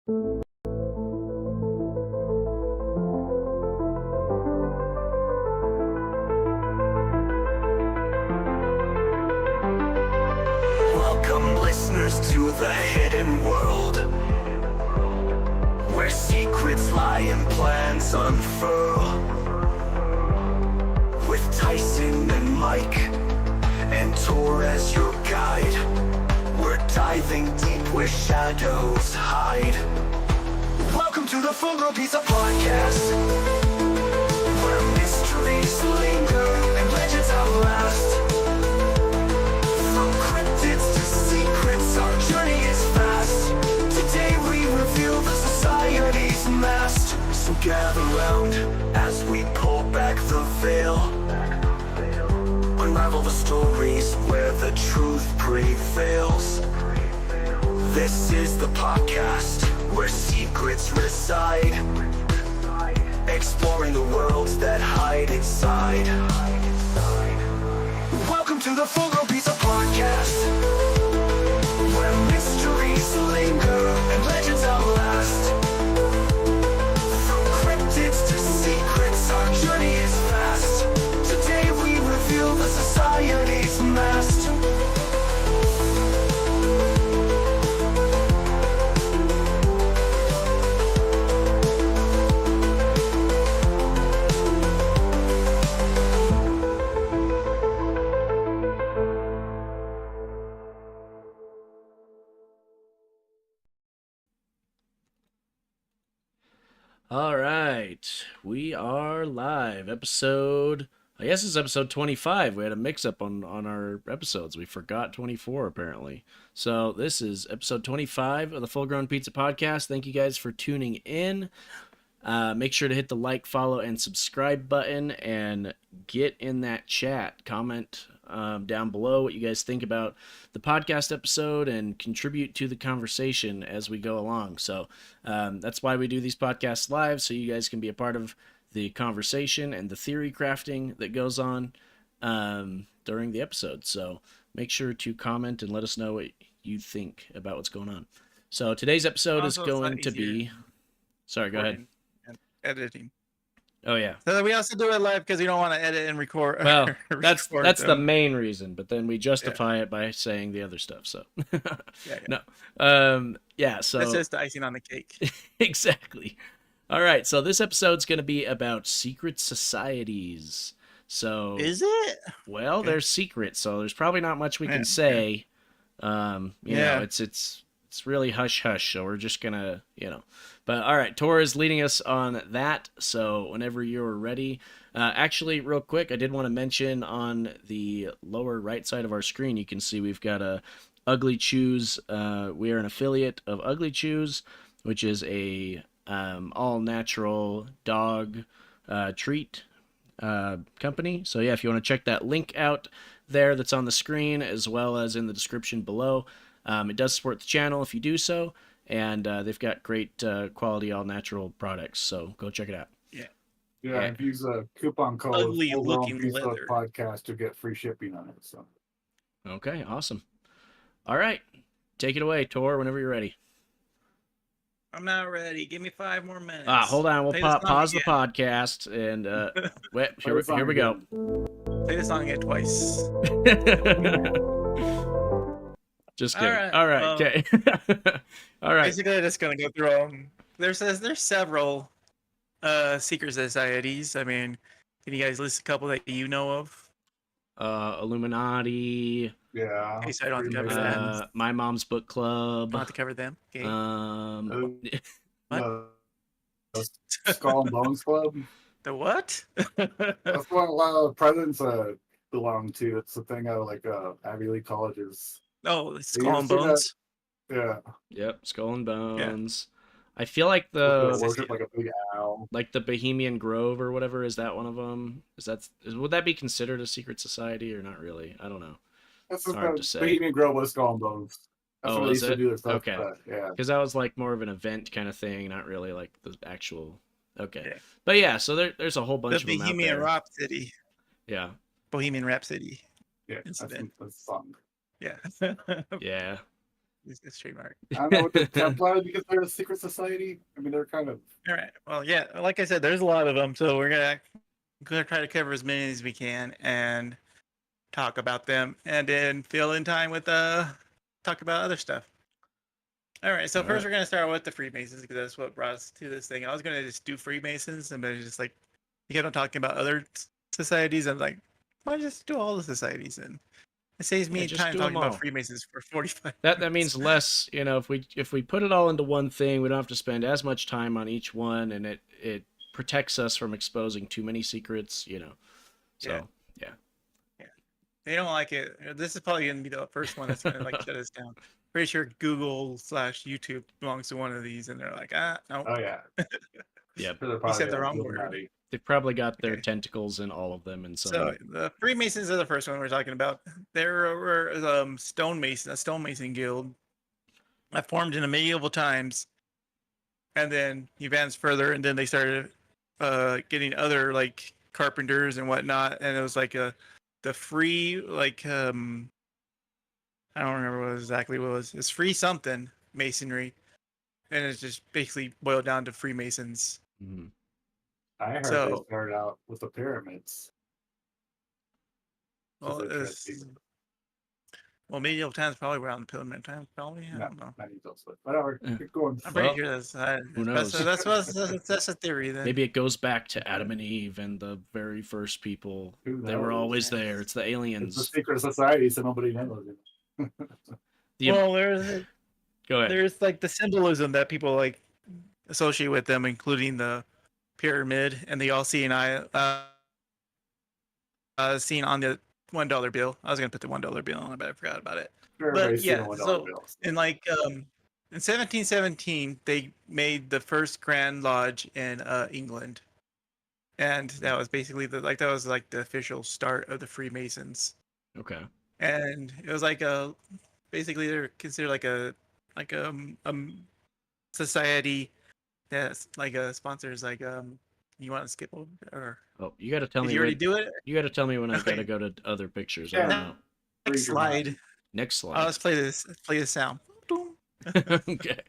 Welcome listeners to the hidden world, where secrets lie and plans unfurl. With Tyson and Mike and Tor as your guide, we're diving deep where shadows hide. Welcome to the FullGrownPizza podcast, where mysteries linger and legends outlast. From cryptids to secrets, our journey is vast. Today we reveal the society's mask. So gather round as we pull back the veil, unravel the stories where the truth prevails. This is the podcast where secrets reside, exploring the worlds that hide inside. Welcome to the FullGrownPizza podcast, where mysteries linger and legends outlast. From cryptids to secrets, our journey is vast. Today we reveal the society's mask. All right, we are live. I guess it's episode 25. We had a mix-up on our episodes. We forgot 24, apparently. So this is episode 25 of the FullGrownPizza podcast. Thank you guys for tuning in. Make sure to hit the like, follow, and subscribe button, and get in that chat. Comment down below what you guys think about the podcast episode and contribute to the conversation as we go along. So that's why we do these podcasts live, so you guys can be a part of the conversation and the theory crafting that goes on during the episode. So make sure to comment and let us know what you think about what's going on. So today's episode is going to be... Sorry, go ahead. Editing. Oh yeah. So we also do it live because we don't want to edit and record. Well, that's the main reason, but then we justify it by saying the other stuff. So no, So that's just the icing on the cake. Exactly. All right. So this episode's going to be about secret societies. So is it? Well, they're secret, so there's probably not much we can say. You know, it's really hush hush. So we're just gonna, But all right, Tor is leading us on that. So whenever you're ready, actually, real quick, I did want to mention on the lower right side of our screen, you can see we've got a Ugly Chews. We are an affiliate of Ugly Chews, which is a all natural dog treat company. So yeah, if you want to check that link out there, that's on the screen as well as in the description below. It does support the channel if you do so. And they've got great quality all-natural products, so go check it out. Yeah. And use a coupon code FullGrownPizza podcast to get free shipping on it. So. Okay, awesome. All right, take it away, Tor, whenever you're ready. I'm not ready. Give me 5 more minutes. Hold on. We'll pause the podcast, and here we go. Play the song again twice. Just kidding. All right. Okay. All right. Basically, I'm just gonna go through There's several secret societies. I mean, can you guys list a couple that you know of? Illuminati. Yeah. Okay, so I don't have to cover them. My Mom's Book Club. Don't have to cover them. Okay. What? Skull and Bones Club. The what? That's what a lot of presidents belong to. It's the thing out of like Ivy League colleges. Oh, Skull and Bones. Yeah. Yep, Skull and Bones. Yeah. I feel like worship like a big owl. Like the Bohemian Grove or whatever. Is that one of them? Would that be considered a secret society or not really? I don't know. That's hard to say. Bohemian Grove was Skull and Bones. That's what they used to do. Okay. Yeah. Because that was like more of an event kind of thing, not really like the actual. Okay. Yeah. But yeah, so there's a whole bunch of them out there. Bohemian Rhapsody. Yeah. Bohemian Rhapsody. Yeah. That's the song. Yeah. Yeah. It's trademark. I don't know what the Templars, because they're a secret society. I mean, they're kind of. All right. Well, yeah. Like I said, there's a lot of them, so we're gonna try to cover as many as we can and talk about them, and then fill in time with talk about other stuff. All right. So first, we're gonna start with the Freemasons because that's what brought us to this thing. I was gonna just do Freemasons, and then it's just like you kept on talking about other societies. I'm like, why just do all the societies and it saves me just time do talking them about all. Freemasons for 45 That minutes. means less, you know, if we put it all into one thing, we don't have to spend as much time on each one, and it protects us from exposing too many secrets, you know. So yeah. They don't like it. This is probably gonna be the first one that's gonna like shut us down. Pretty sure Google/YouTube belongs to one of these, and they're like, no. Oh yeah. Yep. They're said the probably wrong word. Illuminati. They've probably got their Okay. tentacles in all of them in some. So the Freemasons are the first one we're talking about. There were a stonemason guild that formed in the medieval times, and then advanced further, and then they started getting other like carpenters and whatnot, and it was like the free like I don't remember exactly what it was. It's free something masonry, and it's just basically boiled down to Freemasons. Mhm. I heard they So- started out with the pyramids. Well, medieval times probably around the pyramid time, probably. I don't know. Not those, but whatever. Yeah. Keep going. I'm pretty Well, sure that's who knows? that's a theory then. Maybe it goes back to Adam and Eve and the very first people. Who They were knows? always there. It's the It's a aliens. secret society, so nobody knows. The- Well, Go ahead. there's like the symbolism that people like associate with them, including the pyramid and the all-seeing eye seen on the $1 bill. I was gonna put the $1 bill on it, but I forgot about it. Everybody's seen yeah, the $1 so- bills. In like in 1717, they made the first Grand Lodge in England, and that was basically the official start of the Freemasons. Okay. And it was like basically they're considered like a society that's like sponsors like you want to skip over or Oh, you got to tell did me. you already when, do it? you got to tell me when I Okay. got to go to other pictures. Yeah. I don't know. Next Read your mind. slide. Next slide. Let's play this. Let's play this sound. Boom. Okay.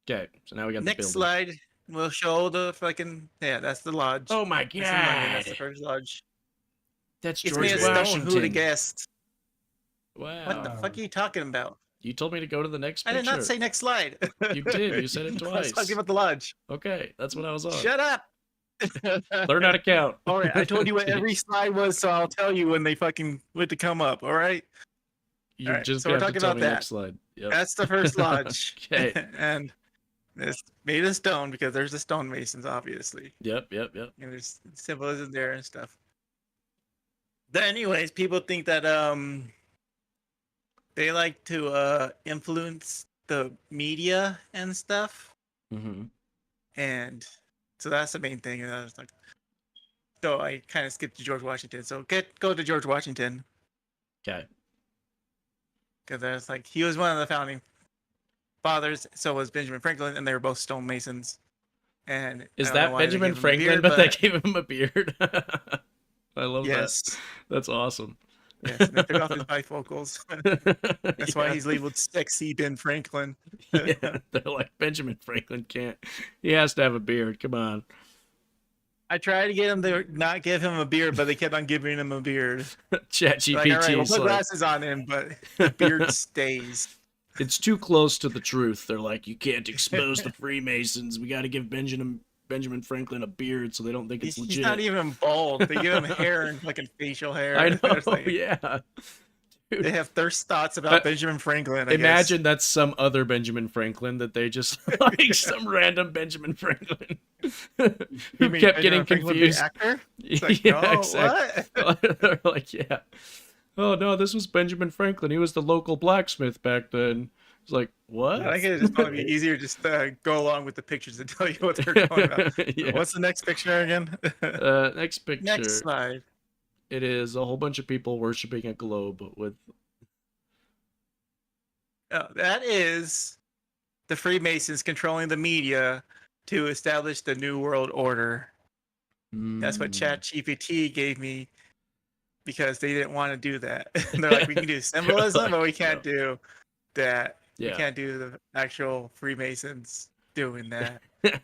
Okay. So now we got Next the building. slide. We'll show the fucking that's the lodge. Oh my That's in London, that's the god. first lodge. That's It's George made of stone. Washington. Who would have guessed? Wow. What the fuck are you talking about? You told me to go to the next I picture. did not say next slide. You did. You said it I was twice. talking about the lodge. Okay, that's what I was on. Shut up. Learn how to count. All right, I told you what every slide was, so I'll tell you when they fucking went to come up. All right, You Alright, just so we're have to talking tell about me that. next slide. Yep. that's the first lodge. Okay. And it's made of stone because there's the stonemasons, obviously, Yep. and there's symbolism there and stuff. But anyways, people think that they like to influence the media and stuff. Mm-hmm. And so that's the main thing. And I was like, so I kind of skipped to George Washington. So go to George Washington Okay. because that's like he was one of the founding fathers. So was Benjamin Franklin, and they were both stonemasons. And Is I don't know that why they Benjamin gave him a Franklin, beard, but they gave him a beard? I love yes, that. That's awesome. yes, and they took off his bifocals. That's why he's labeled sexy Ben Franklin. Yeah, they're like Benjamin Franklin can't. He has to have a beard. Come on. I tried to get him to not give him a beard, but they kept on giving him a beard. ChatGPT Like, all right, we'll is put like, glasses on him, but the beard stays. it's too close to the truth. They're like, you can't expose the Freemasons. We got to give Benjamin Franklin a beard so they don't think it's He's legit. not even bald. They give him hair and fucking facial hair. I know. It's like, Yeah. they have thirst thoughts about Benjamin Franklin. I Imagine that's some other Benjamin Franklin that they just like some random Benjamin Franklin who kept getting confused. Actor? It's like, Yeah, no, exactly. what? They're like, yeah. Oh no, this was Benjamin Franklin. He was the local blacksmith back then. It's like, what? I think it's just probably be easier just go along with the pictures and tell you what they're talking about. Yeah. What's the next picture again? Next picture. Next slide. It is a whole bunch of people worshiping a globe with. Oh, that is the Freemasons controlling the media to establish the New World Order. That's what Mm. ChatGPT gave me because they didn't want to do that. They're like, we can do symbolism, but we can't do that. Yeah. We can't do the actual Freemasons doing that. They're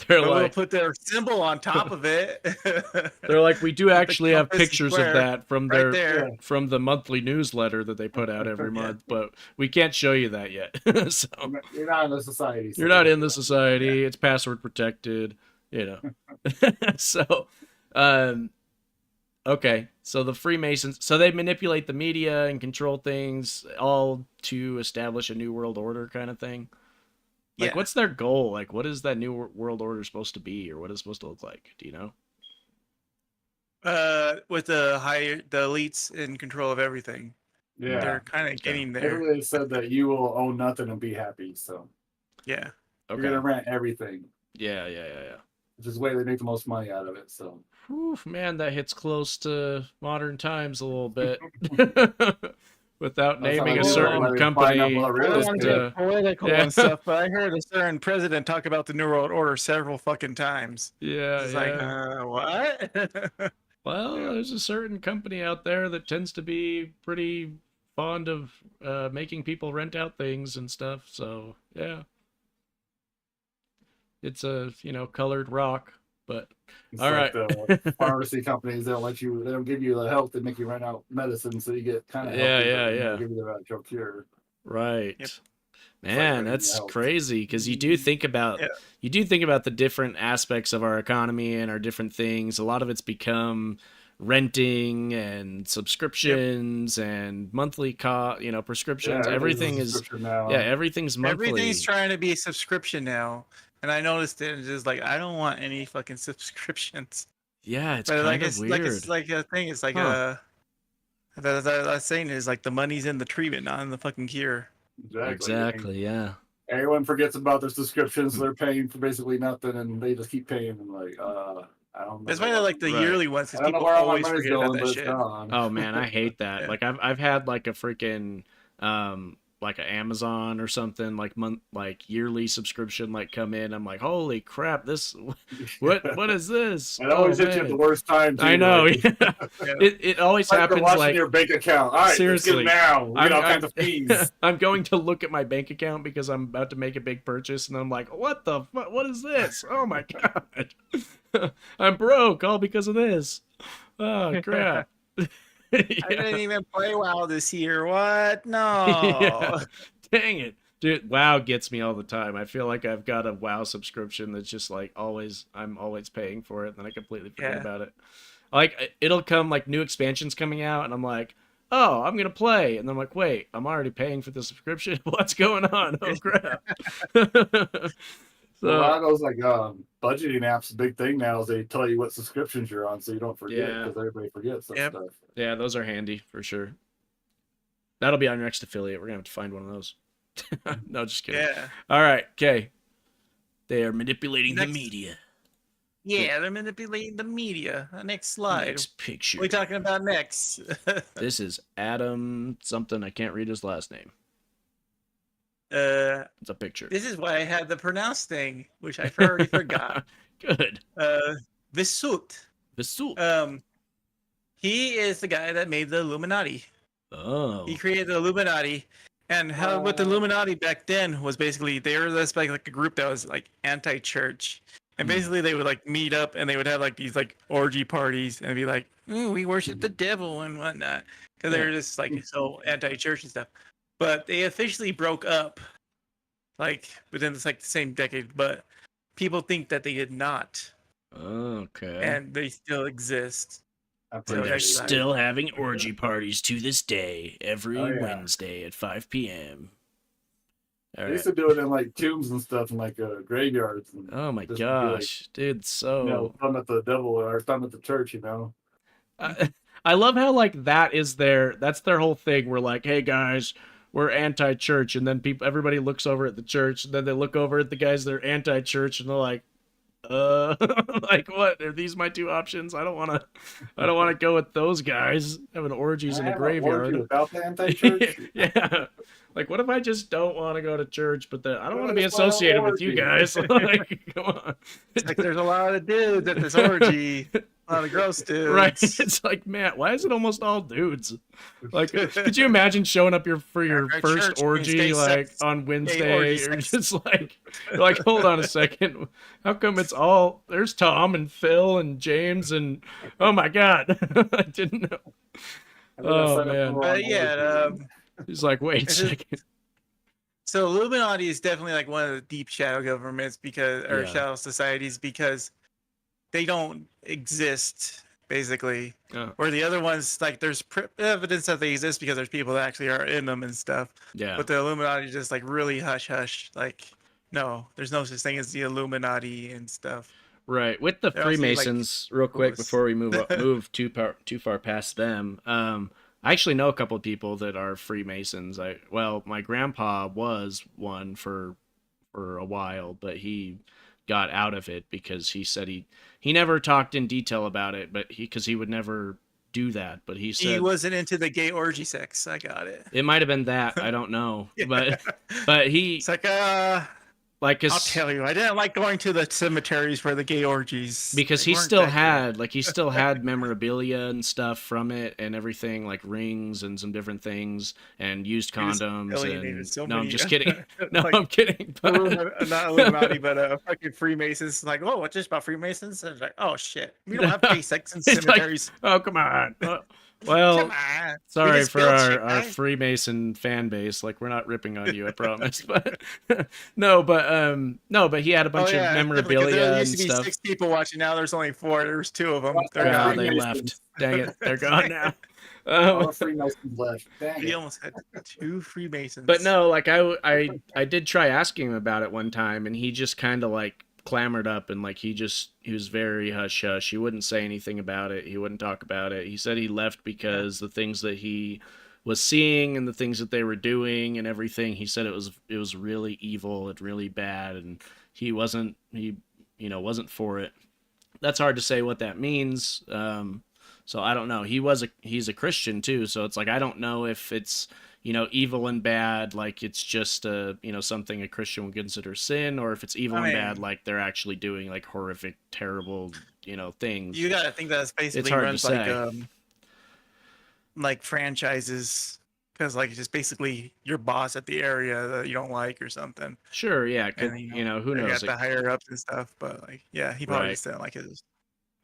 But we'll like, put their symbol on top of it. they're like, we do The actually have compass pictures of square that from right their there. from the monthly newsletter that they put out every Yeah. month, but we can't show you that yet. So You're not in the society. so you're not in yeah. the society. It's password protected, you know. So, okay. So the Freemasons, so they manipulate the media and control things all to establish a new world order kind of thing. Like, Yeah. what's their goal? Like, what is that new world order supposed to be, or what is it supposed to look like? Do you know? With the elites in control of everything. Yeah. They're kind of getting there. Everybody said that you will own nothing and be happy. So Yeah. you're Okay. gonna rent everything, Yeah. which is the way they make the most money out of it. So Whew, man, that hits close to modern times a little bit. Without That's how naming I a do it. certain Like, company. buying up all the real I don't that, want to get political yeah. and stuff, but I heard a certain president talk about the New World Order several fucking times. yeah, It's yeah. like, what? Well, Yeah. there's a certain company out there that tends to be pretty fond of making people rent out things and stuff. So yeah, it's a colored rock, but it's all like right. the pharmacy companies. They don't give you the help. They make you rent out medicine so you get kind of Yeah, healthy, yeah, but they yeah. don't give you the actual cure. Right. Yep. Man, renting that's the house. crazy because you do think about Yeah. the different aspects of our economy and our different things. A lot of it's become renting and subscriptions and monthly prescriptions. Yeah, Everything is subscription now. everything's monthly. Everything's trying to be subscription now. And I noticed it. It's just like, I don't want any fucking subscriptions. Yeah, it's But kind like, of it's weird. like, it's like a thing. It's like Huh. the saying is like the money's in the treatment, not in the fucking cure. Exactly, yeah. Everyone forgets about their subscriptions. So they're paying for basically nothing, and they just keep paying. And like, I don't know. That's why I like the Right. yearly ones, I because don't know people where all my always money's forget about going, that but it's shit. gone. Oh man, I hate that. Yeah. Like I've had like a freaking like an Amazon or something like yearly subscription like come in. I'm like, holy crap, this what is this? It always Oh, hits you at man. the worst time. Too, I know. like, Yeah. It always like you're happens watching like your bank account. All right, seriously. let's get it now. We get all kinds of fees. I'm going to look at my bank account because I'm about to make a big purchase, and I'm like, what the fuck? What is this? Oh my god, I'm broke all because of this. Oh crap. I didn't even play WoW this year. What? No. Yeah. Dang it. Dude, WoW gets me all the time. I feel like I've got a WoW subscription that's just like I'm always paying for it, and then I completely forget Yeah. about it. Like it'll come like new expansions coming out, and I'm like, oh, I'm gonna play, and then I'm like, wait, I'm already paying for the subscription. What's going on? Oh crap. A lot of those like budgeting apps, big thing now is they tell you what subscriptions you're on, so you don't forget Yeah. because everybody forgets that Yep. stuff. Yeah, those are handy for sure. That'll be our next affiliate. We're gonna have to find one of those. No, just kidding. Yeah. All right, okay. They are manipulating the Next- media. Yeah, they're manipulating the media. Next slide. Next picture. What are we talking about next? This is Adam something. I can't read his last name. It's a picture. This is why I had the pronounce thing, which I already forgot. Good. Visut. Vesult. He is the guy that made the Illuminati. Oh. He created the Illuminati, and how with the Illuminati back then was basically they were this like a group that was like anti-church, and basically they would like meet up and they would have like these like orgy parties and be like, "Ooh, we worship the devil and whatnot," because they were just like so anti-church and stuff. But they officially broke up, like within this like the same decade. But people think that they did not, Okay. and they still exist. I'm And So they're next sure. slide. still having orgy parties to this day, every Oh, yeah. Wednesday at 5 p.m. All They used right. to do it in like tombs and stuff, and like graveyards. And, Oh my just be like, gosh, dude! So thumb at the devil or thumb at the church. I love how like that's their whole thing. We're like, hey guys, we're anti-church, and then everybody looks over at the church, and then they look over at the guys that are anti-church, and they're like, like what? Are these my two options? I don't want to go with those guys having orgies in a graveyard. Without the anti-church. Yeah. Like, what if I just don't want to go to church, but I don't want to be Just want an associated with you orgy. guys? Like, come on. It's like there's a lot of dudes at this orgy. A lot of gross dudes. Right? It's like, man, why is it almost all dudes? Like, could you imagine showing up for your Our first church orgy means gay like sex, on gay Wednesday? orgy Or sex. just like, you're like, hold on a second, how come it's all there's Tom and Phil and James and oh my god, I didn't know. Oh man, Yeah, he's like, wait a it's just- second. so Illuminati is definitely like one of the deep shadow governments or Yeah. shadow societies because they don't exist basically. Oh, Or the other ones, like there's evidence that they exist because there's people that actually are in them and stuff. yeah, But the Illuminati is just like really hush hush. Like, no, there's no such thing as the Illuminati and stuff. right. With the They're also, like, Freemasons, real quick clueless. before we move too far past them. I actually know a couple of people that are Freemasons. Well, my grandpa was one for a while, but he got out of it because he said he never talked in detail about it, but because he would never do that. But he said He wasn't into the gay orgy sex. I got it. it might have been that. I don't know, Yeah. but he It's like, like I'll tell you, I didn't like going to the cemeteries for the gay orgies because They he weren't still that good. had memorabilia and stuff from it and everything, like rings and some different things and used He was condoms alienated and so no, I'm many- just kidding. No, like, I'm kidding. But Not Illuminati, but fucking Freemasons. Like, oh, what's this about Freemasons? And it's like, oh shit, we don't have gay sex in It's like, cemeteries. oh, come on. Well, Come on. sorry We just for built shit, our guys. Freemason fan base. Like, we're not ripping on you, I promise. But no, but he had a bunch of definitely, 'cause memorabilia there and used to be stuff. 6 people watching. Now there's only 4. There's 2 of them. They're Yeah, gone. they Freemasons. left. Dang it, they're gone now. All the Freemasons left. Dang We it. almost had 2 Freemasons. But no, like I did try asking him about it one time, and he just kind of like clamored up and like he was very hush hush. He wouldn't say anything about it. He wouldn't talk about it. He said he left because the things that he was seeing and the things that they were doing and everything, he said it was really evil and really bad, and he wasn't for it. That's hard to say what that means. So I don't know. He's a Christian too, so it's like I don't know if it's evil and bad, like it's just something a Christian would consider sin, or if it's evil and bad, like they're actually doing like horrific, terrible, things. You gotta think that it's basically hard to runs like franchises, because like it's just basically your boss at the area that you don't like or something. Sure, yeah, And who they knows? got the higher ups and stuff, but like yeah, he probably Right. just didn't like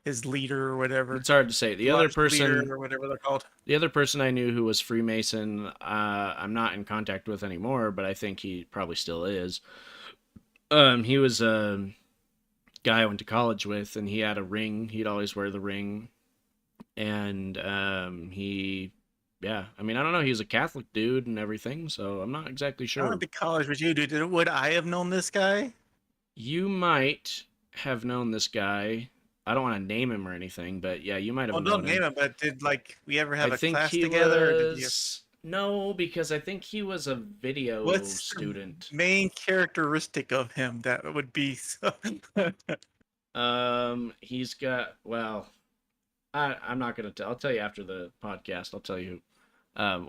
his leader or whatever. It's hard to say. The other Lodge leader person, or whatever they're called. the other person I knew who was Freemason, I'm not in contact with anymore, but I think he probably still is. He was a guy I went to college with, and he had a ring. He'd always wear the ring, and I don't know. He was a Catholic dude and everything, so I'm not exactly I sure. went to college with you, dude. Would I have known this guy? You might have known this guy. I don't want to name him or anything, but yeah, you might have Well, known don't him. name him, but did like we ever have I a think class he together? Or did was. No, because I think he was a video What's student. the main characteristic of him that would be? He's got. Well, I'm not gonna. I'll tell you after the podcast. I'll tell you.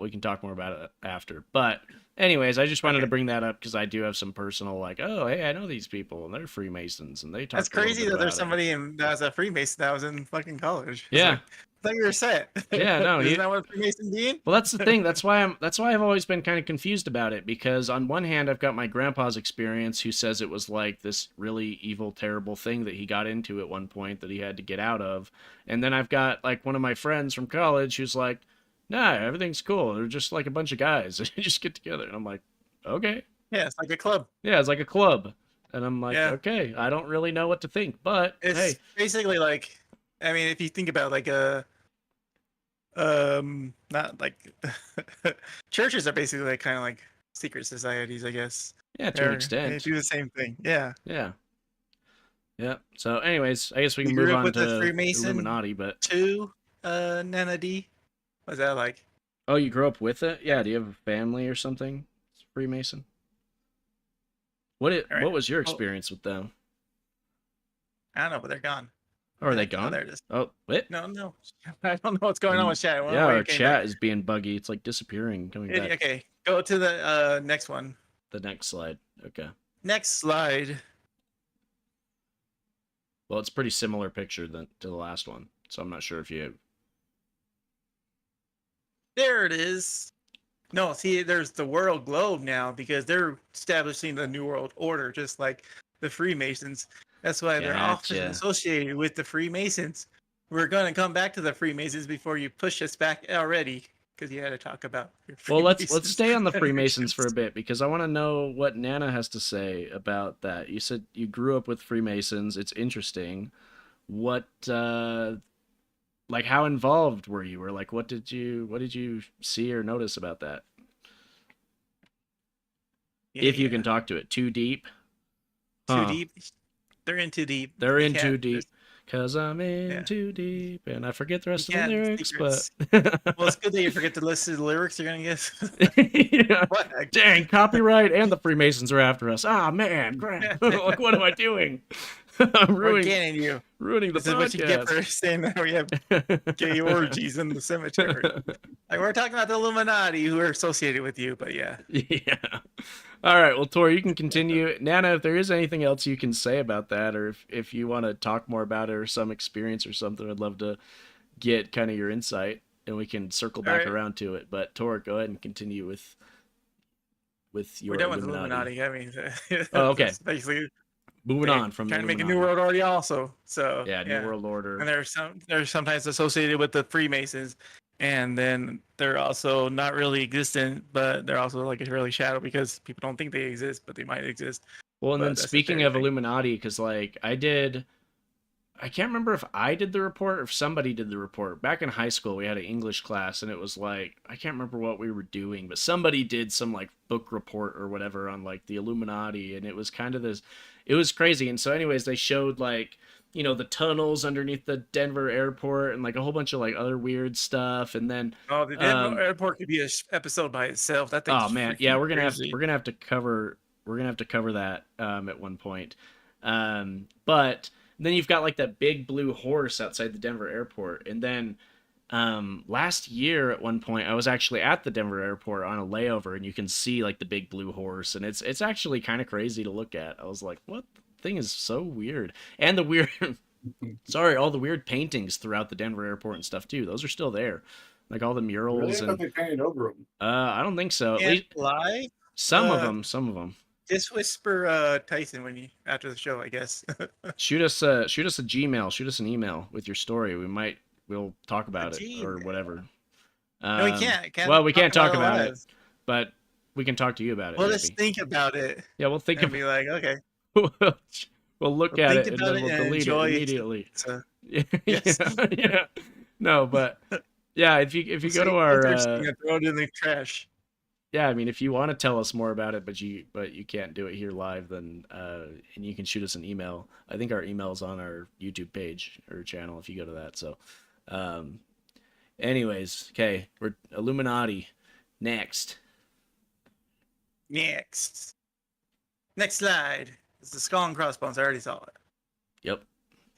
We can talk more about it after. But anyways, I just wanted to bring that up because I do have some personal like, oh, hey, I know these people and they're Freemasons and they talk. That's crazy that there's somebody that was a Freemason that was in fucking college. It's Yeah. like, I thought you were set. Yeah, no, Isn't that what a Freemason mean? Well, that's the thing. That's why I've always been kind of confused about it, because on one hand, I've got my grandpa's experience, who says it was like this really evil, terrible thing that he got into at one point that he had to get out of, and then I've got like one of my friends from college who's like, nah, everything's cool. They're just like a bunch of guys. They just get together, and I'm like, okay, Yeah, it's like a club. yeah, it's like a club, and I'm like, Yeah. okay, I don't really know what to think, but It's hey, basically like, I mean, if you think about like not like churches are basically like kind of like secret societies, I guess. yeah, to an They extent, do the same thing. Yeah. yeah. Yeah. So, anyways, I guess we can You move grew up on with the to Freemason? Illuminati, but. Two, Nana D. What's that like? Oh, you grew up with it? Yeah. Do you have a family or something? Freemason. All right. What was your Oh. experience with them? I don't know, but they're gone. Oh, are they Oh, gone? there it is. Oh, what? No. I don't know what's going on with chat. I don't know Yeah, why our it came chat back. is being buggy. It's like disappearing, coming back. Okay, go to the next one. The next slide. Okay. Next slide. Well, it's a pretty similar picture to the last one. So I'm not sure if you. There it is. No, see, there's the world globe now because they're establishing the New World Order, just like the Freemasons. That's why they're often Gotcha. associated with the Freemasons. We're going to come back to the Freemasons before you push us back already, because you had to talk about your Well, Freemasons. let's stay on the Freemasons for a bit because I want to know what Nana has to say about that. You said you grew up with Freemasons. It's interesting. What like how involved were you, or like what did you see or notice about that? If you can talk to it. Too deep? Too deep? They're in too deep. They're They in too can't- deep. Cause I'm in Yeah. too deep, and I forget the rest of You the can't lyrics. secrets. But Well, it's good that you forget to listen to the lyrics you're going to guess. yeah. What? Dang, copyright and the Freemasons are after us. Ah, man, crap. Like, what am I doing? I'm We're getting you. ruining the This is what you get for podcast. saying that we have gay orgies in the cemetery. Like, we're talking about the Illuminati who are associated with you, but yeah. Yeah. All right. Well, Tor, you can continue. Nana, if there is anything else you can say about that, or if you want to talk more about it or some experience or something, I'd love to get kind of your insight and we can circle back right. around to it. But Tor, go ahead and continue with your We're done with Illuminati. Illuminati. I mean, Oh, okay. it's basically Moving on from trying to make a Illuminati. new world order also. So Yeah, New World Order. and they're sometimes associated with the Freemasons, and then they're also not really existent, but they're also like a really shadow because people don't think they exist, but they might exist. Well, and But then that's a speaking theory of thing. Illuminati, because like I can't remember if I did the report or if somebody did the report. Back in high school, we had an English class, and it was like, I can't remember what we were doing, but somebody did some like book report or whatever on like the Illuminati, and it was kind of this, it was crazy. And so anyways, they showed like, you know, the tunnels underneath the Denver airport and like a whole bunch of like other weird stuff. And then, Oh, the Denver airport could be an episode by itself. That thing's oh man, yeah, freaking crazy. we're gonna have to cover that at one point. But then you've got like that big blue horse outside the Denver airport, and then last year at one point I was actually at the Denver airport on a layover, and you can see like the big blue horse, and it's actually kind of crazy to look at. I was like, what? The thing is so weird, and the weird sorry, all the weird paintings throughout the Denver airport and stuff too. Those are still there, like all the murals. Really? I thought And they painted over them. I don't think so. At And least live. some of them. Just whisper Tyson when you after the show, I guess. Shoot us a Gmail. Shoot us an email with your story. We'll talk about it or Gmail. whatever. No, we can't. Well, we can't talk about about it, but we can talk to you about it. Well, maybe. let's think about it. Yeah, we'll think And be like, okay. we'll look We'll at think it and about then it we'll and delete it enjoy it. immediately. So, Yeah, Yes. yeah. No, but yeah, if you go to our throw it in the trash. yeah, I mean, if you want to tell us more about it, but you can't do it here live, then and you can shoot us an email. I think our email is on our YouTube page or channel if you go to that. So, anyways, okay, we're Illuminati next. Next slide is the Skull and Crossbones. I already saw it. Yep.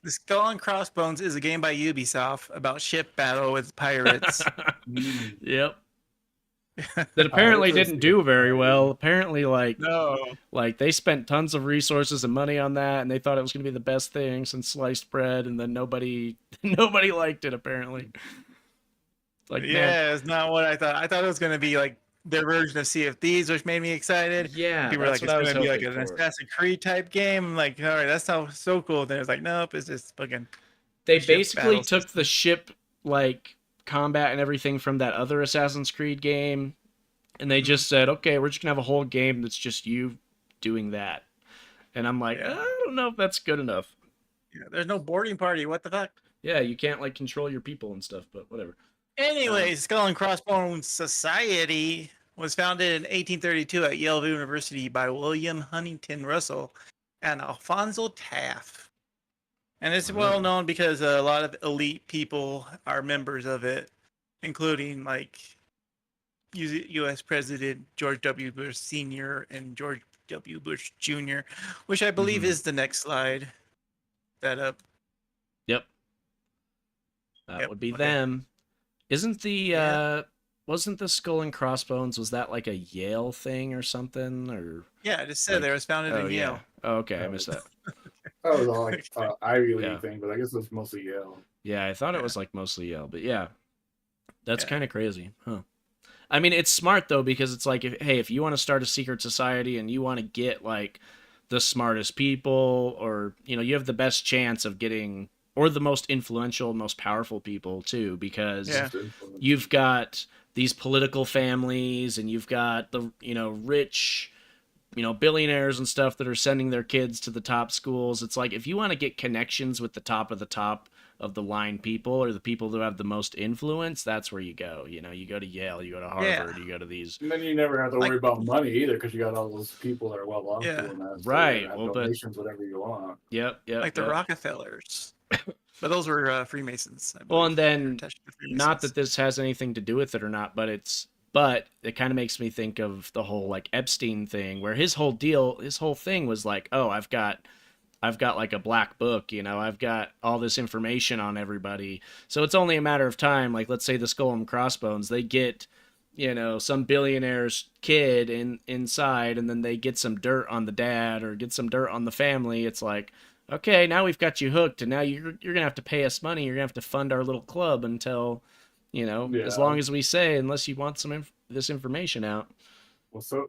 The Skull and Crossbones is a game by Ubisoft about ship battle with pirates. Yep. That apparently didn't do very well. Apparently, like they spent tons of resources and money on that, and they thought it was going to be the best thing since sliced bread, and then nobody liked it. Apparently, like yeah, it's not what I thought. I thought it was going to be like their version of Sea of Thieves, which made me excited. Yeah, People were like, that's it's what I was going to be like hoping an for. Assassin's Creed type game. I'm like, all right, that sounds so cool. Then it's like, nope, it's just fucking. They ship basically battle took the ship like combat and everything from that other Assassin's Creed game, and they just said, okay, we're just gonna have a whole game that's just you doing that. And I'm like, Yeah. I don't know if that's good enough. Yeah, there's no boarding party. What the fuck? Yeah, you can't like control your people and stuff, but whatever. Anyways, Skull and Crossbones Society was founded in 1832 at Yale University by William Huntington Russell and Alfonso Taft. And it's well known because a lot of elite people are members of it, including like U.S. President George W. Bush Sr. and George W. Bush Jr., which I believe is the next slide. That up. Yep. That Yep, would be okay. them. Isn't the Yeah. wasn't the Skull and Crossbones, was that like a Yale thing or something? Or Yeah, I just said there. It was founded in Yale. Oh, okay, I missed that. That was all like Ivy League Yeah. thing, but I guess it's mostly Yale. Yeah, I thought it Yeah. was like mostly Yale, but yeah, that's Yeah. kind of crazy, huh? I mean, it's smart though, because it's like, if you want to start a secret society and you want to get like the smartest people, or you have the best chance of getting, or the most influential, most powerful people too, because Yeah. you've got these political families, and you've got the rich billionaires and stuff that are sending their kids to the top schools. It's like, if you want to get connections with the top of the line people, or the people who have the most influence, that's where you go. You go to Yale, you go to Harvard, you go to these. And then you never have to worry about money either, because you got all those people that are well off Yeah. doing that. So Right. you have Well, donations, whatever you want. Yep. Like the Rockefellers. But those were Freemasons. I Well, believe. and then, They were attached to not Freemasons. that this has anything to do with it or not, but it kind of makes me think of the whole like Epstein thing, where his whole thing was like, oh, I've got like a black book, I've got all this information on everybody. So it's only a matter of time. Like, let's say the Skull and Crossbones, they get, some billionaire's kid inside, and then they get some dirt on the dad, or get some dirt on the family. It's like, okay, now we've got you hooked, and now you're gonna have to pay us money. You're gonna have to fund our little club until, as long as we say, unless you want this information out. Well, so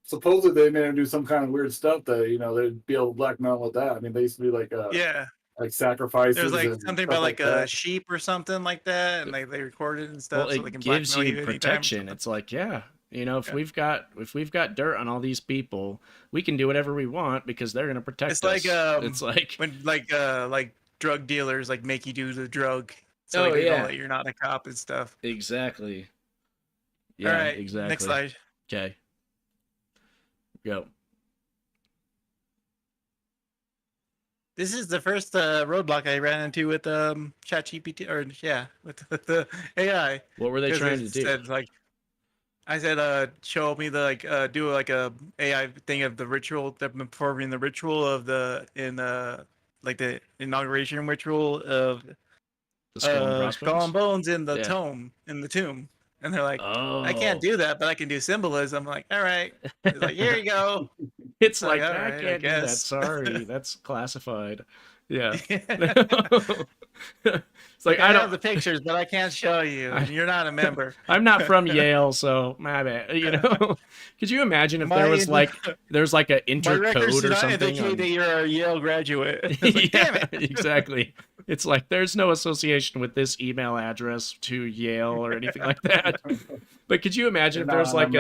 supposedly they made him do some kind of weird stuff that they'd be able to blackmail with that. I mean, they used to be like like sacrifices. There's like and something stuff about like a that. sheep or something like that, and they recorded and stuff, Well, so they it can gives blackmail you anytime or protection. something. It's like, if we've got dirt on all these people, we can do whatever we want, because they're gonna protect It's us. like It's like, when like drug dealers like make you do the drug, so Oh, they know yeah. that you're not a cop and stuff. exactly. Yeah, All right, exactly. next slide. Okay. Go. This is the first roadblock I ran into with ChatGPT, or with the AI. What were they 'Cause trying it to do? said, like, I said, show me the do like a AI thing of the ritual, they've been performing the ritual of the inauguration ritual of The Skull and Crossbones? Skull and Bones in the Yeah. tomb, and they're like, Oh, I can't do that, but I can do symbolism. I'm like, all right. It's like, here you go. It's like, all I right, can't do that. guess. Sorry, that's classified. Yeah. It's It's like, I I have don't. the pictures, but I can't show you. And you're not a member. I'm not from Yale, so my bad. Could you imagine if there was there's like a My records intercode do or not something? indicate that you're a Yale graduate. It's like, damn it. Exactly. It's like, there's no association with this email address to Yale or anything like that. But could you imagine if there's like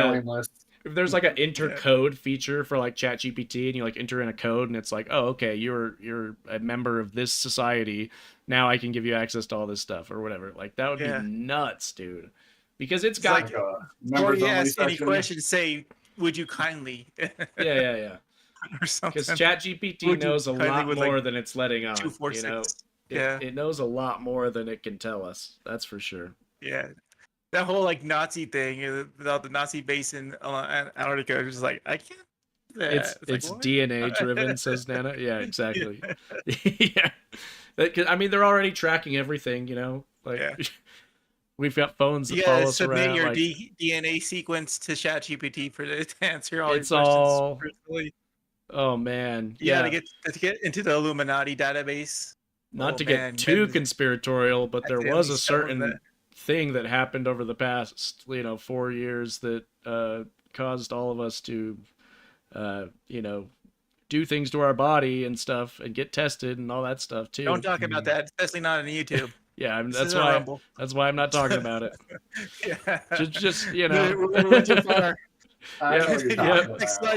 if there's like an intercode feature for like ChatGPT, and you like enter in a code, and it's like, oh, okay, you're a member of this society. Now I can give you access to all this stuff or whatever. Like, that would be nuts, dude. Because it's got like, before you ask any questions, say, would you kindly? yeah. Or something. Because ChatGPT knows a lot more than it's letting on. 246. It knows a lot more than it can tell us. That's for sure. Yeah. That whole like Nazi thing about the Nazi base in Antarctica is just like, I can't do that. It's like, DNA driven, says Nana. Yeah, exactly. Yeah. I mean, they're already tracking everything, like we've got phones that follow us around. Submit your like, DNA sequence to ChatGPT for it to answer all your it's questions. all Personally. Oh man, You gotta get into the Illuminati database. Not to get too conspiratorial, but there was a certain thing that happened over the past 4 years that caused all of us to do things to our body and stuff, and get tested and all that stuff too. Don't talk about that, especially not on YouTube. Yeah, that's why I'm not talking about it. Yeah. Just We went too far.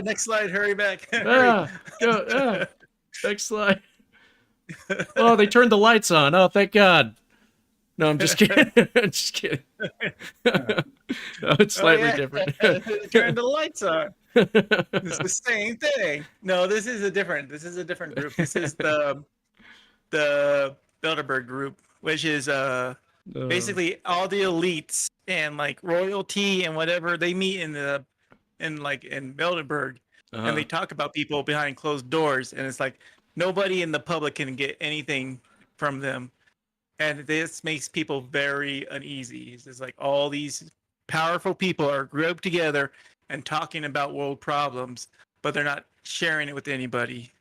Next slide, hurry back. Next slide. Oh, they turned the lights on. Oh, thank God. No, I'm just kidding. I'm just kidding. No, it's slightly different. Turn the lights on. It's the same thing. No, this is a different group. This is the Bilderberg group, which is basically all the elites and like royalty and whatever, they meet in Bilderberg, and they talk about people behind closed doors, and it's like nobody in the public can get anything from them. And this makes people very uneasy. It's like all these powerful people are grouped together and talking about world problems, but they're not sharing it with anybody.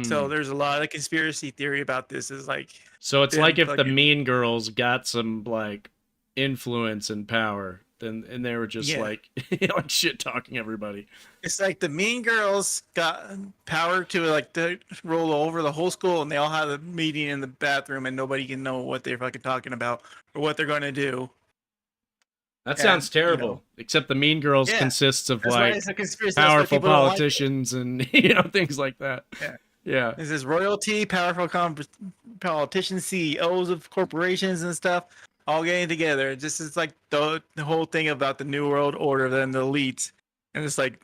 So there's a lot of conspiracy theory about this. Is like, so it's like if the Mean Girls got some like influence and power, then and they were just like like shit talking everybody. It's like the Mean Girls got power to like to roll over the whole school, and they all have a meeting in the bathroom, and nobody can know what they're fucking talking about or what they're going to do. That sounds terrible. You know, except the Mean Girls consists of like powerful politicians and things like that. Yeah. Yeah. This is royalty, powerful politicians, CEOs of corporations and stuff, all getting together. Just is like the whole thing about the New World Order, then the elites. And it's like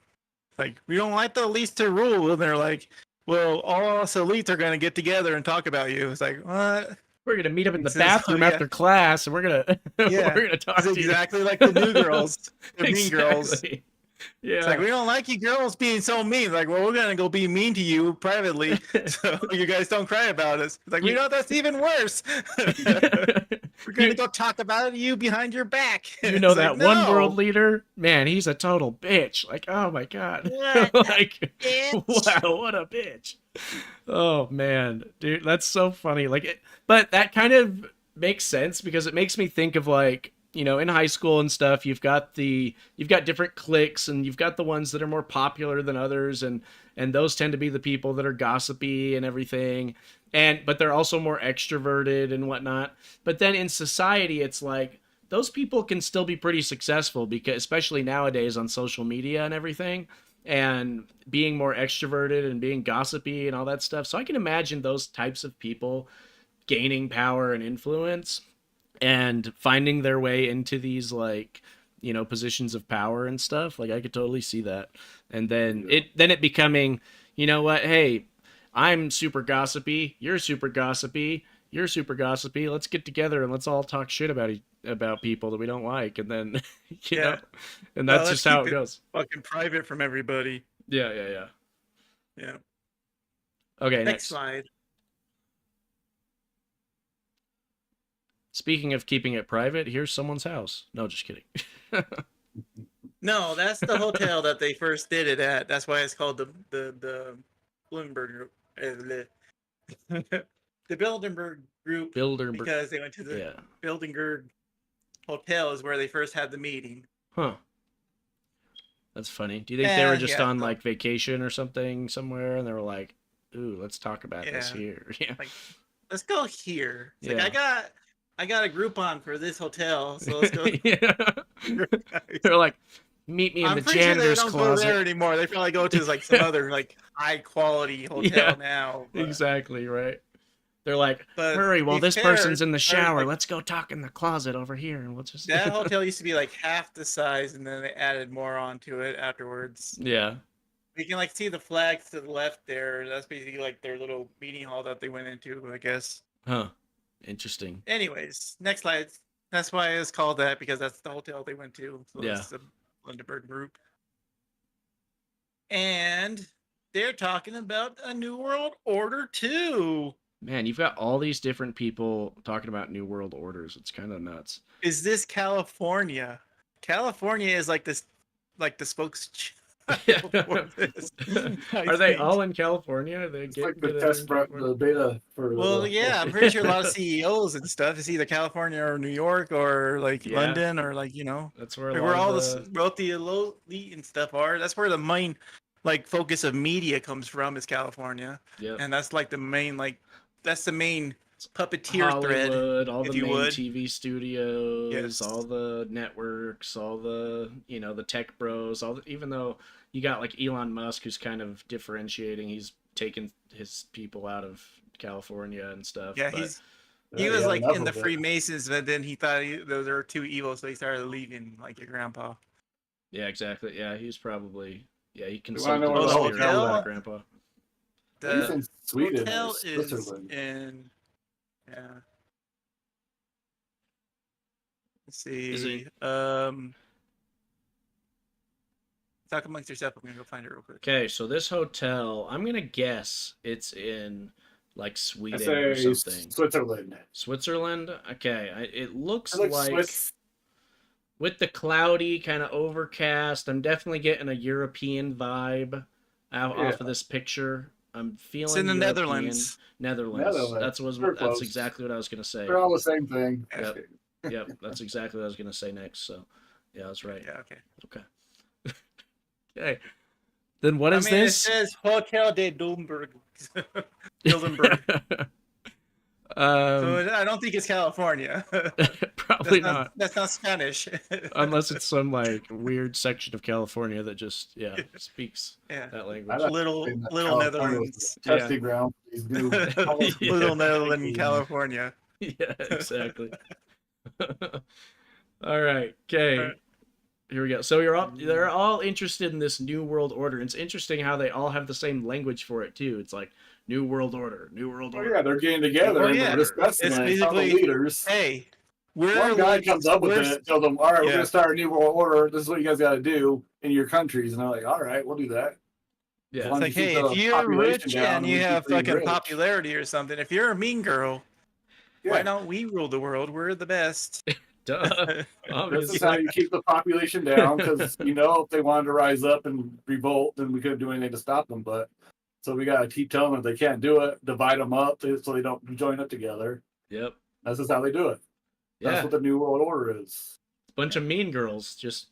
we don't like the elites to rule. And they're like, well, all us elites are going to get together and talk about you. It's like, what? We're going to meet up in the bathroom after class, and we're going to we're gonna talk to you. Exactly like the New Girls, the Mean Girls. Yeah. It's like, we don't like you girls being so mean. Like, well, we're going to go be mean to you privately so you guys don't cry about us. It's like, we know that's even worse. We're going to go talk about you behind your back. You know that like, one world leader? Man, he's a total bitch. Like, oh my God. Like, wow, what a bitch. Oh, man. Dude, that's so funny. Like, but that kind of makes sense because it makes me think of like, in high school and stuff, you've got different cliques, and you've got the ones that are more popular than others, and those tend to be the people that are gossipy and everything, but they're also more extroverted and whatnot. But then in society, it's like those people can still be pretty successful because, especially nowadays on social media and everything, and being more extroverted and being gossipy and all that stuff. So I can imagine those types of people gaining power and influence and finding their way into these like positions of power and stuff. Like I could totally see that. And then it becoming, you know what, hey, I'm super gossipy, you're super gossipy, let's get together and let's all talk shit about people that we don't like, and then you know, and that's just how it goes. Fucking private from everybody. Yeah. Okay, next slide. Speaking of keeping it private, here's someone's house. No, just kidding. No, that's the hotel that they first did it at. That's why it's called the Bilderberg the Bilderberg group. Because they went to the Bilderberg Hotel is where they first had the meeting. Huh. That's funny. Do you think they were just on like vacation or something somewhere, and they were like, "Ooh, let's talk about this here." Yeah. Like, let's go here. It's like I got a Groupon for this hotel, so let's go. They're like, meet me in the janitor's closet. Don't go there anymore. They probably go to like some other like high quality hotel now. But... Exactly right. They're like, hurry! While this person's in the shower, let's go talk in the closet over here, and we'll just. That hotel used to be like half the size, and then they added more onto it afterwards. Yeah. You can like see the flags to the left there. That's basically like their little meeting hall that they went into, I guess. Huh. Interesting. Anyways, next slide. That's why it's called that, because that's the hotel they went to. So it's the Bilderberg group. And they're talking about a New World Order too. Man, you've got all these different people talking about New World Orders. It's kind of nuts. Is this California? California is like this, like the spokes. Are they all in California? Are they it's like the test the beta for. Well, I'm pretty sure a lot of CEOs and stuff is either California or New York or like London or like that's where all the elite and stuff are. That's where the main like focus of media comes from is California. Yeah, and that's like the main that's the main puppeteer Hollywood, thread. All the main TV studios, all the networks, all the the tech bros, even though you got like Elon Musk who's kind of differentiating, he's taken his people out of California and stuff. Yeah, he was like in the Freemasons, but then he thought those are too evil, so he started leaving like your grandpa. Yeah, exactly. Yeah, he's probably he consulted the spirit of that grandpa. The in Sweden hotel is in Let's see. Talk amongst yourself. I'm gonna go find it real quick. Okay, so this hotel, I'm gonna guess it's in like Sweden or something. Switzerland. Okay, it looks like Swiss. With the cloudy, kind of overcast. I'm definitely getting a European vibe off of this picture. I'm feeling It's in the European. Netherlands. Netherlands. That's close. exactly what I was gonna say. They're all the same thing. Yep. That's exactly what I was gonna say next. So, yeah, that's right. Yeah. Okay. Okay. Then what is this? It says Hotel de Dumberg. Gildenberg. So I don't think it's California. Probably not. That's not Spanish. Unless it's some like weird section of California that just speaks that language. Little Netherlands testing ground. Little Netherlands, California. Yeah, exactly. All right. Okay. Here we go. So they're all interested in this new world order. It's interesting how they all have the same language for it too. It's like New World Order, New World Order. Yeah, they're getting together and they're discussing it's it. basically, the leaders. Hey, one guy comes up with it, tells them, "All right, we're gonna start a new world order. This is what you guys got to do in your countries." And they're like, "All right, we'll do that." Yeah, it's like, hey, if you're rich and you have fucking popularity or something, if you're a mean girl, why don't we rule the world? We're the best. Duh. This is how you keep the population down, because if they wanted to rise up and revolt, then we couldn't do anything to stop them. But so we got to keep telling them they can't do it, divide them up so they don't join up together. Yep. That's just how they do it. That's what the New World Order is. Bunch of mean girls just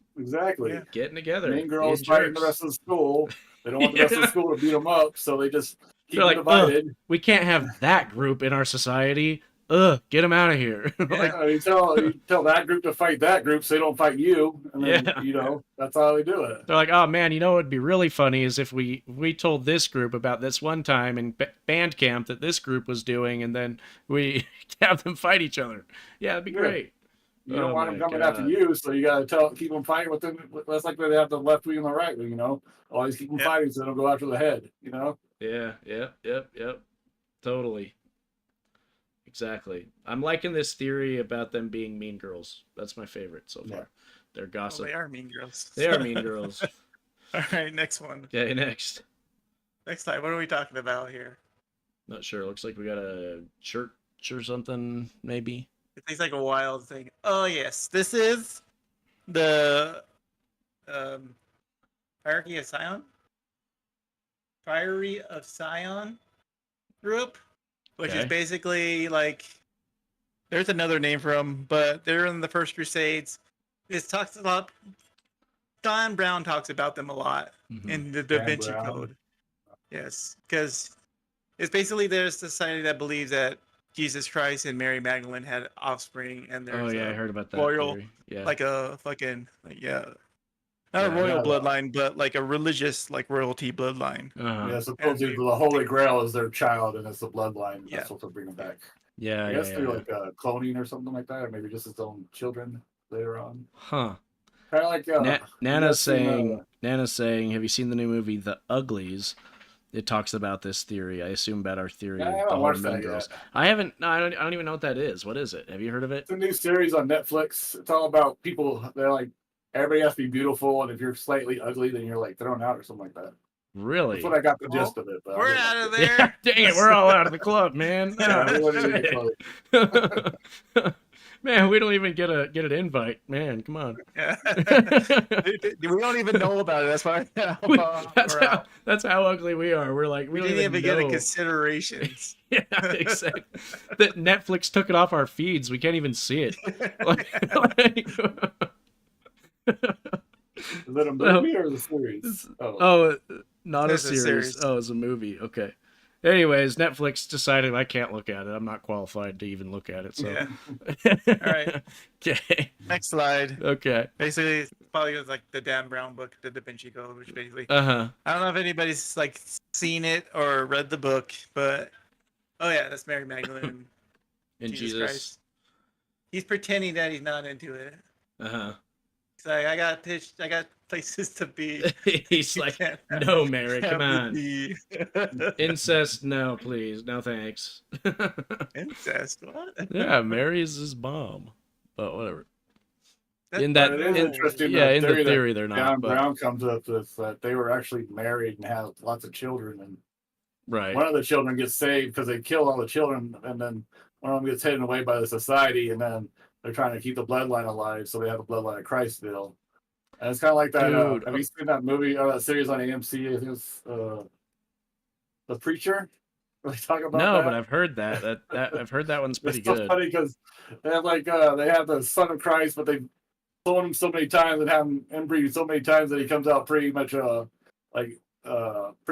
getting together. Mean girls fighting the rest of the school. They don't want the rest of the school to beat them up, so they just keep them divided. We can't have that group in our society. Get them out of here. You tell that group to fight that group so they don't fight you. And then, that's how they do it. They're like, oh man, what would be really funny is if we told this group about this one time in band camp that this group was doing, and then we have them fight each other. Yeah, that'd be great. You don't want them coming after you, so you got to keep them fighting with them. That's like they have the left wing and the right wing, Always keep them fighting so they don't go after the head, Yeah, yep. Totally. Exactly. I'm liking this theory about them being mean girls. That's my favorite so far. They're gossip. They are mean girls. They are mean girls. All right, next one. Okay, next. Next time, what are we talking about here? Not sure. Looks like we got a church or something, maybe. It takes like a wild thing. Oh yes, this is the Hierarchy of Sion. Priory of Sion group. Which is basically like, there's another name for them, but they're in the First Crusades. It talks about, Don Brown talks about them a lot in the Da Vinci Code. Yes, because it's basically their society that believes that Jesus Christ and Mary Magdalene had offspring, and there's I heard about that. Royal, like a fucking not a royal bloodline, but like a religious, like royalty bloodline. Yeah, supposedly the Holy Grail is their child, and it's the bloodline. That's what they're bringing back. Yeah, I guess they're like cloning or something like that, or maybe just his own children later on. Huh. Kind of like Nana's saying, have you seen the new movie The Uglies? It talks about this theory. I assume about our theory of the whole mean girls. I haven't. No, I don't even know what that is. What is it? Have you heard of it? It's a new series on Netflix. It's all about people. They're like, everybody has to be beautiful, and if you're slightly ugly, then you're like thrown out or something like that. Really? That's what I got the gist of it. But we're out of there. Yeah, dang it, we're all out of the club, man. Man, we don't even get an invite. Man, come on. Yeah. We don't even know about it. That's why. That's how ugly we are. We're like, we don't didn't even get a consideration. Yeah, exactly. That Netflix took it off our feeds. We can't even see it. Is that a movie or the series? Not a series. Oh, it's a movie. Okay. Anyways, Netflix decided I can't look at it. I'm not qualified to even look at it. So. Yeah. All right. Okay. Next slide. Okay. Basically, it's probably like the Dan Brown book, the Da Vinci Code, which basically. I don't know if anybody's like seen it or read the book, but that's Mary Magdalene and Jesus Christ. He's pretending that he's not into it. He's like, I got places to be. He's like, no, Mary, come on. Incest, no, please. No, thanks. Incest? What? Yeah, Mary is his mom. But whatever. Interesting. In the theory, they're not. John Brown comes up with that they were actually married and had lots of children. And one of the children gets saved because they kill all the children. And then one of them gets hidden away by the society. And then they're trying to keep the bloodline alive, so they have the bloodline of Christ still. And it's kind of like that. Have you seen that movie or that series on AMC? I think it's the preacher. They talk about No, that. but I've heard that I've heard that one's pretty It's so good. funny because they have they have the Son of Christ, but they've cloned him so many times and have him inbreed so many times that he comes out pretty much pretty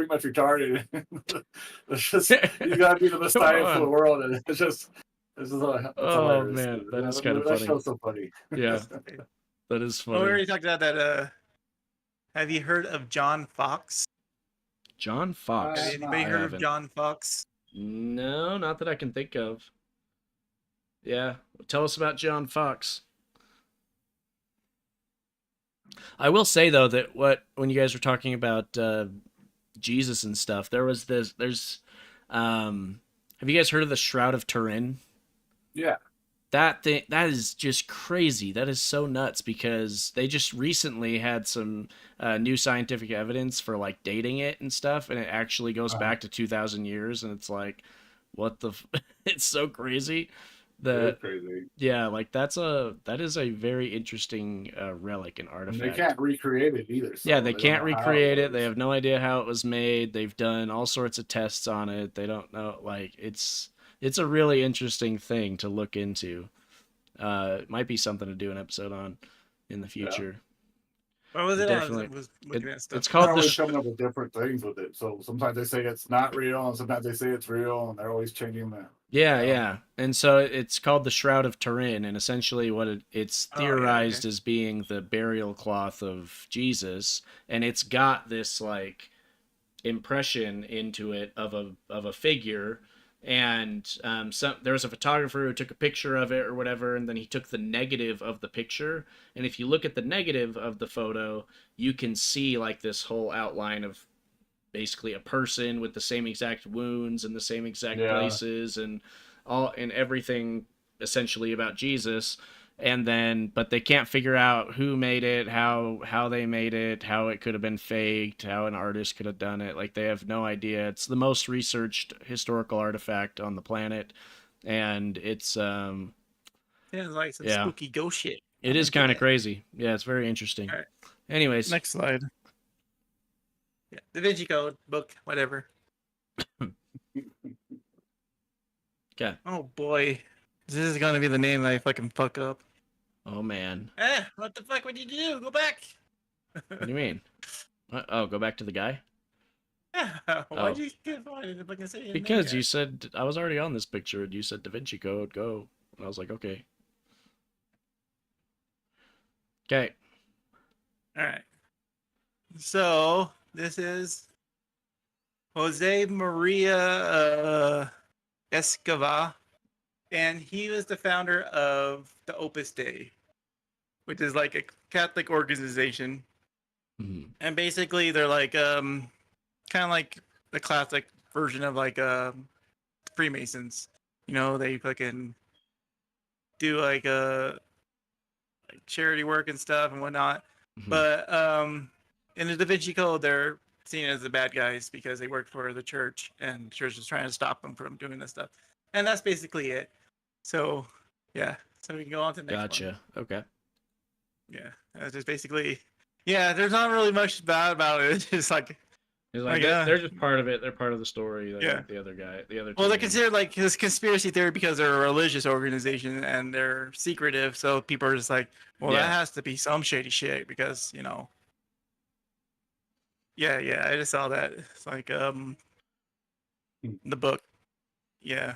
much retarded. It's just you gotta be the Messiah for the world, and it's hilarious. Man, that is kind of that funny. show's so funny. Yeah, that is funny. Well, we already talked about that. Have you heard of John Fox? John Fox. Anybody heard of John Fox? No, not that I can think of. Yeah, tell us about John Fox. I will say though that when you guys were talking about Jesus and stuff, there's have you guys heard of the Shroud of Turin? Yeah. That is just crazy. That is so nuts because they just recently had some new scientific evidence for like dating it and stuff, and it actually goes back to 2,000 years, and it's like, what the? It's so crazy. Crazy. Yeah, like that is a very interesting relic and artifact. And they can't recreate it either. So yeah, they can't recreate it. They have no idea how it was made. They've done all sorts of tests on it. They don't know. Like it's a really interesting thing to look into. It might be something to do an episode on in the future. What was it? Definitely. I was looking at stuff. It's called they're coming up with different things with it. So sometimes they say it's not real, and sometimes they say it's real, and they're always changing that. Yeah. And so it's called the Shroud of Turin, and essentially what it's theorized as being the burial cloth of Jesus, and it's got this like impression into it of a figure. And there was a photographer who took a picture of it or whatever, and then he took the negative of the picture. And if you look at the negative of the photo, you can see like this whole outline of basically a person with the same exact wounds and the same exact places and everything essentially about Jesus. And then, but they can't figure out who made it, how they made it, how it could have been faked, how an artist could have done it. Like they have no idea. It's the most researched historical artifact on the planet, and it's like some spooky ghost shit. It is kind of crazy. Yeah, it's very interesting. Right. Anyways, next slide. Yeah, Da Vinci Code book, whatever. Okay. Oh boy, this is gonna be the name I fucking fuck up. Oh man. What the fuck would you do? Go back. What do you mean? Oh, go back to the guy? Yeah. Why'd you find it? Because you said I was already on this picture and you said Da Vinci Code, go. And I was like, okay. Okay. All right. So this is Jose Maria Escava, and he was the founder of the Opus Dei, which is like a Catholic organization. Mm-hmm. And basically they're like kind of like the classic version of like Freemasons. You know, they fucking do like charity work and stuff and whatnot. Mm-hmm. But in the Da Vinci Code, they're seen as the bad guys because they work for the church, and the church is trying to stop them from doing this stuff. And that's basically it. So, yeah. So we can go on to the next one. Okay. Yeah. That's just basically... Yeah, there's not really much bad about it. It's just like... they're just part of it. They're part of the story. Yeah. The other guy. The other. Well, they're considered like this conspiracy theory because they're a religious organization and they're secretive. So people are just like, well, that has to be some shady shit because, you know... Yeah, I just saw that. It's like the book. Yeah.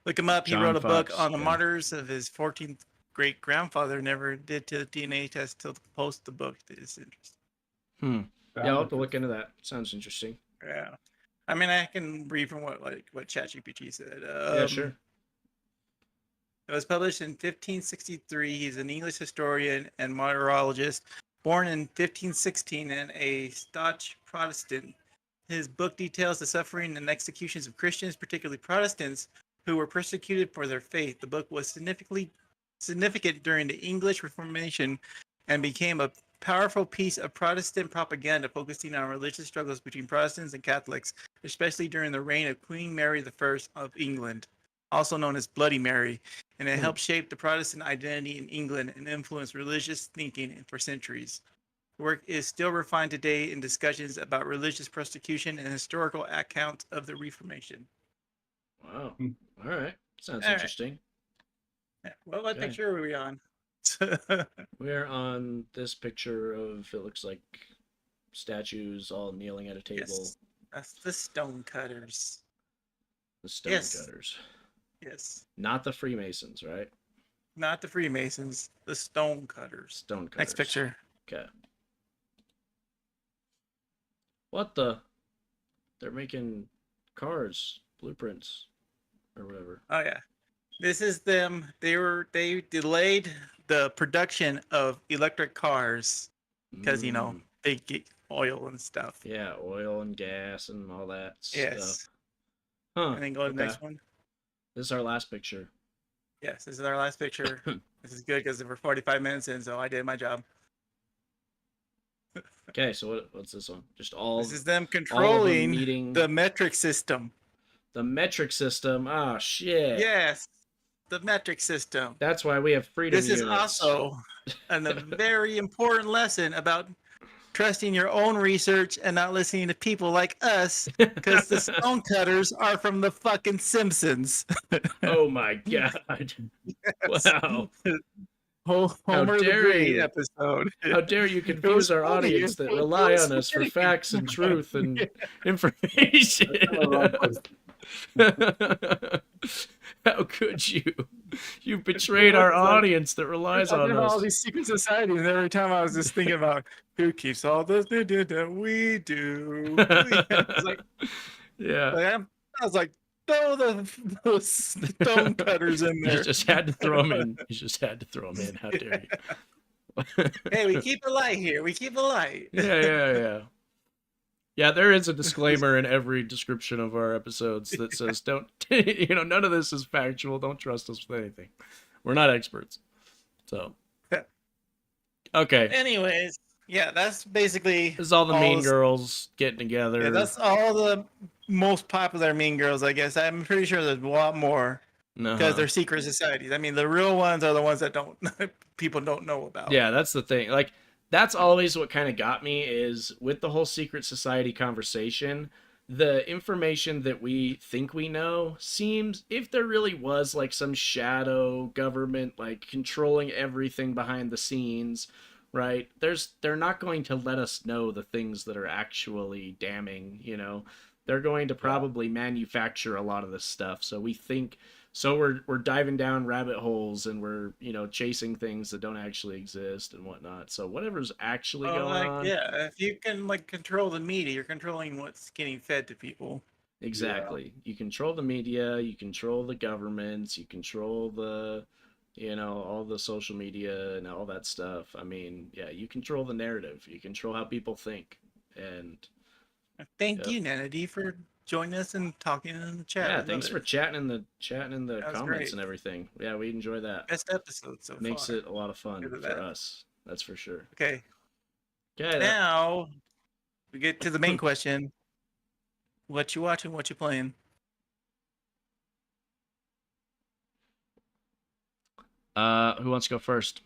Look him up. He wrote a book on the martyrs of his 14th great grandfather. Never did to the DNA test till post the book. It's interesting. Yeah, I'll have to look into that. Sounds interesting. Yeah. I mean, I can read from what ChatGPT said. Yeah, sure. It was published in 1563. He's an English historian and martyrologist. Born in 1516 and a staunch Protestant, his book details the suffering and executions of Christians, particularly Protestants, who were persecuted for their faith. The book was significant during the English Reformation and became a powerful piece of Protestant propaganda focusing on religious struggles between Protestants and Catholics, especially during the reign of Queen Mary I of England, also known as Bloody Mary, and it helped shape the Protestant identity in England and influence religious thinking for centuries. work is still refined today in discussions about religious persecution and historical accounts of the Reformation. Wow. All right. Sounds All right. interesting. Yeah. Well, what picture are we on? We're on this picture of, it looks like statues all kneeling at a table. Yes. That's the stonecutters. The stonecutters. Yes. Not the Freemasons, right? Not the Freemasons, the stonecutters. Stonecutters. Next picture. Okay. What the? They're making cars, blueprints, or whatever. Oh yeah. This is them. They delayed the production of electric cars because they get oil and stuff. Yeah, oil and gas and all that Yes. stuff. Huh. And then go to the next one. This is our last picture. Yes, this is our last picture. This is good because we're 45 minutes in, so I did my job. Okay, so what's this one? Just all. This is them controlling meeting the metric system. The metric system. Oh shit. Yes, the metric system. That's why we have freedom. This is also a very important lesson about trusting your own research and not listening to people like us, because the stonecutters are from the fucking Simpsons. Oh my god! Yes. Wow. Homer the dare Great you. episode. How dare you confuse our funny. audience that rely on us for facts and truth and information? How could you? You betrayed our audience that relies on all us. these secret societies, and every time I was just thinking about who keeps all this that we do. Yeah. I was like, throw those stone cutters in there. You just had to throw them in. You just had to throw them in. How dare you? Hey, we keep it light here. We keep it light. Yeah. Yeah, there is a disclaimer in every description of our episodes that says, don't, none of this is factual. Don't trust us with anything. We're not experts. So, okay. Anyways, yeah, that's basically. This is all the Mean Girls getting together. Yeah, that's all the most popular Mean Girls, I guess. I'm pretty sure there's a lot more because they're secret societies. I mean, the real ones are the ones that people don't know about. Yeah, that's the thing. Like, that's always what kind of got me is with the whole secret society conversation, the information that we think we know seems, if there really was like some shadow government like controlling everything behind the scenes, right? They're not going to let us know the things that are actually damning, They're going to probably manufacture a lot of this stuff. So we think, so we're diving down rabbit holes and we're, chasing things that don't actually exist and whatnot. So whatever's actually going on. Yeah, if you can control the media, you're controlling what's getting fed to people. Exactly. Yeah. You control the media, you control the governments, you control the, all the social media and all that stuff. I mean, yeah, you control the narrative. You control how people think. And thank you, Nanity, for joining us and talking in the chat. Yeah, thanks for chatting in the comments great. and everything. Yeah, we enjoy that. Best episode so Makes far. it a lot of fun for us. That's for sure. Okay. Okay. Now we get to the main question. What you watching? What you playing? Who wants to go first?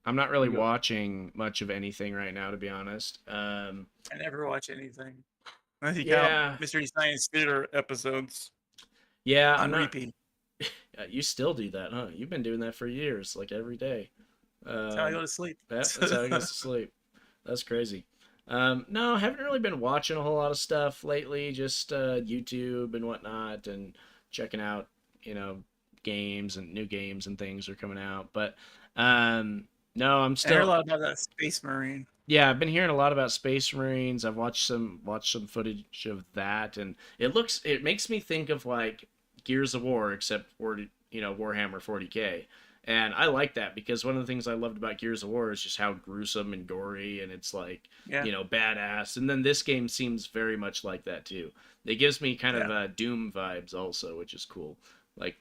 I'm not really watching much of anything right now, to be honest. I never watch anything. I think Mystery Science Theater episodes. Yeah, on repeat. You still do that, huh? You've been doing that for years, like every day. That's how I go to sleep. That's how I go to sleep. That's crazy. No, I haven't really been watching a whole lot of stuff lately. Just YouTube and whatnot, and checking out, games and new games and things are coming out. But no, I'm still. I heard a lot about that Space Marine. Yeah, I've been hearing a lot about Space Marines. I've watched some footage of that, and it makes me think of like Gears of War, except for Warhammer 40K. And I like that because one of the things I loved about Gears of War is just how gruesome and gory, and it's like badass. And then this game seems very much like that too. It gives me kind of Doom vibes also, which is cool. Like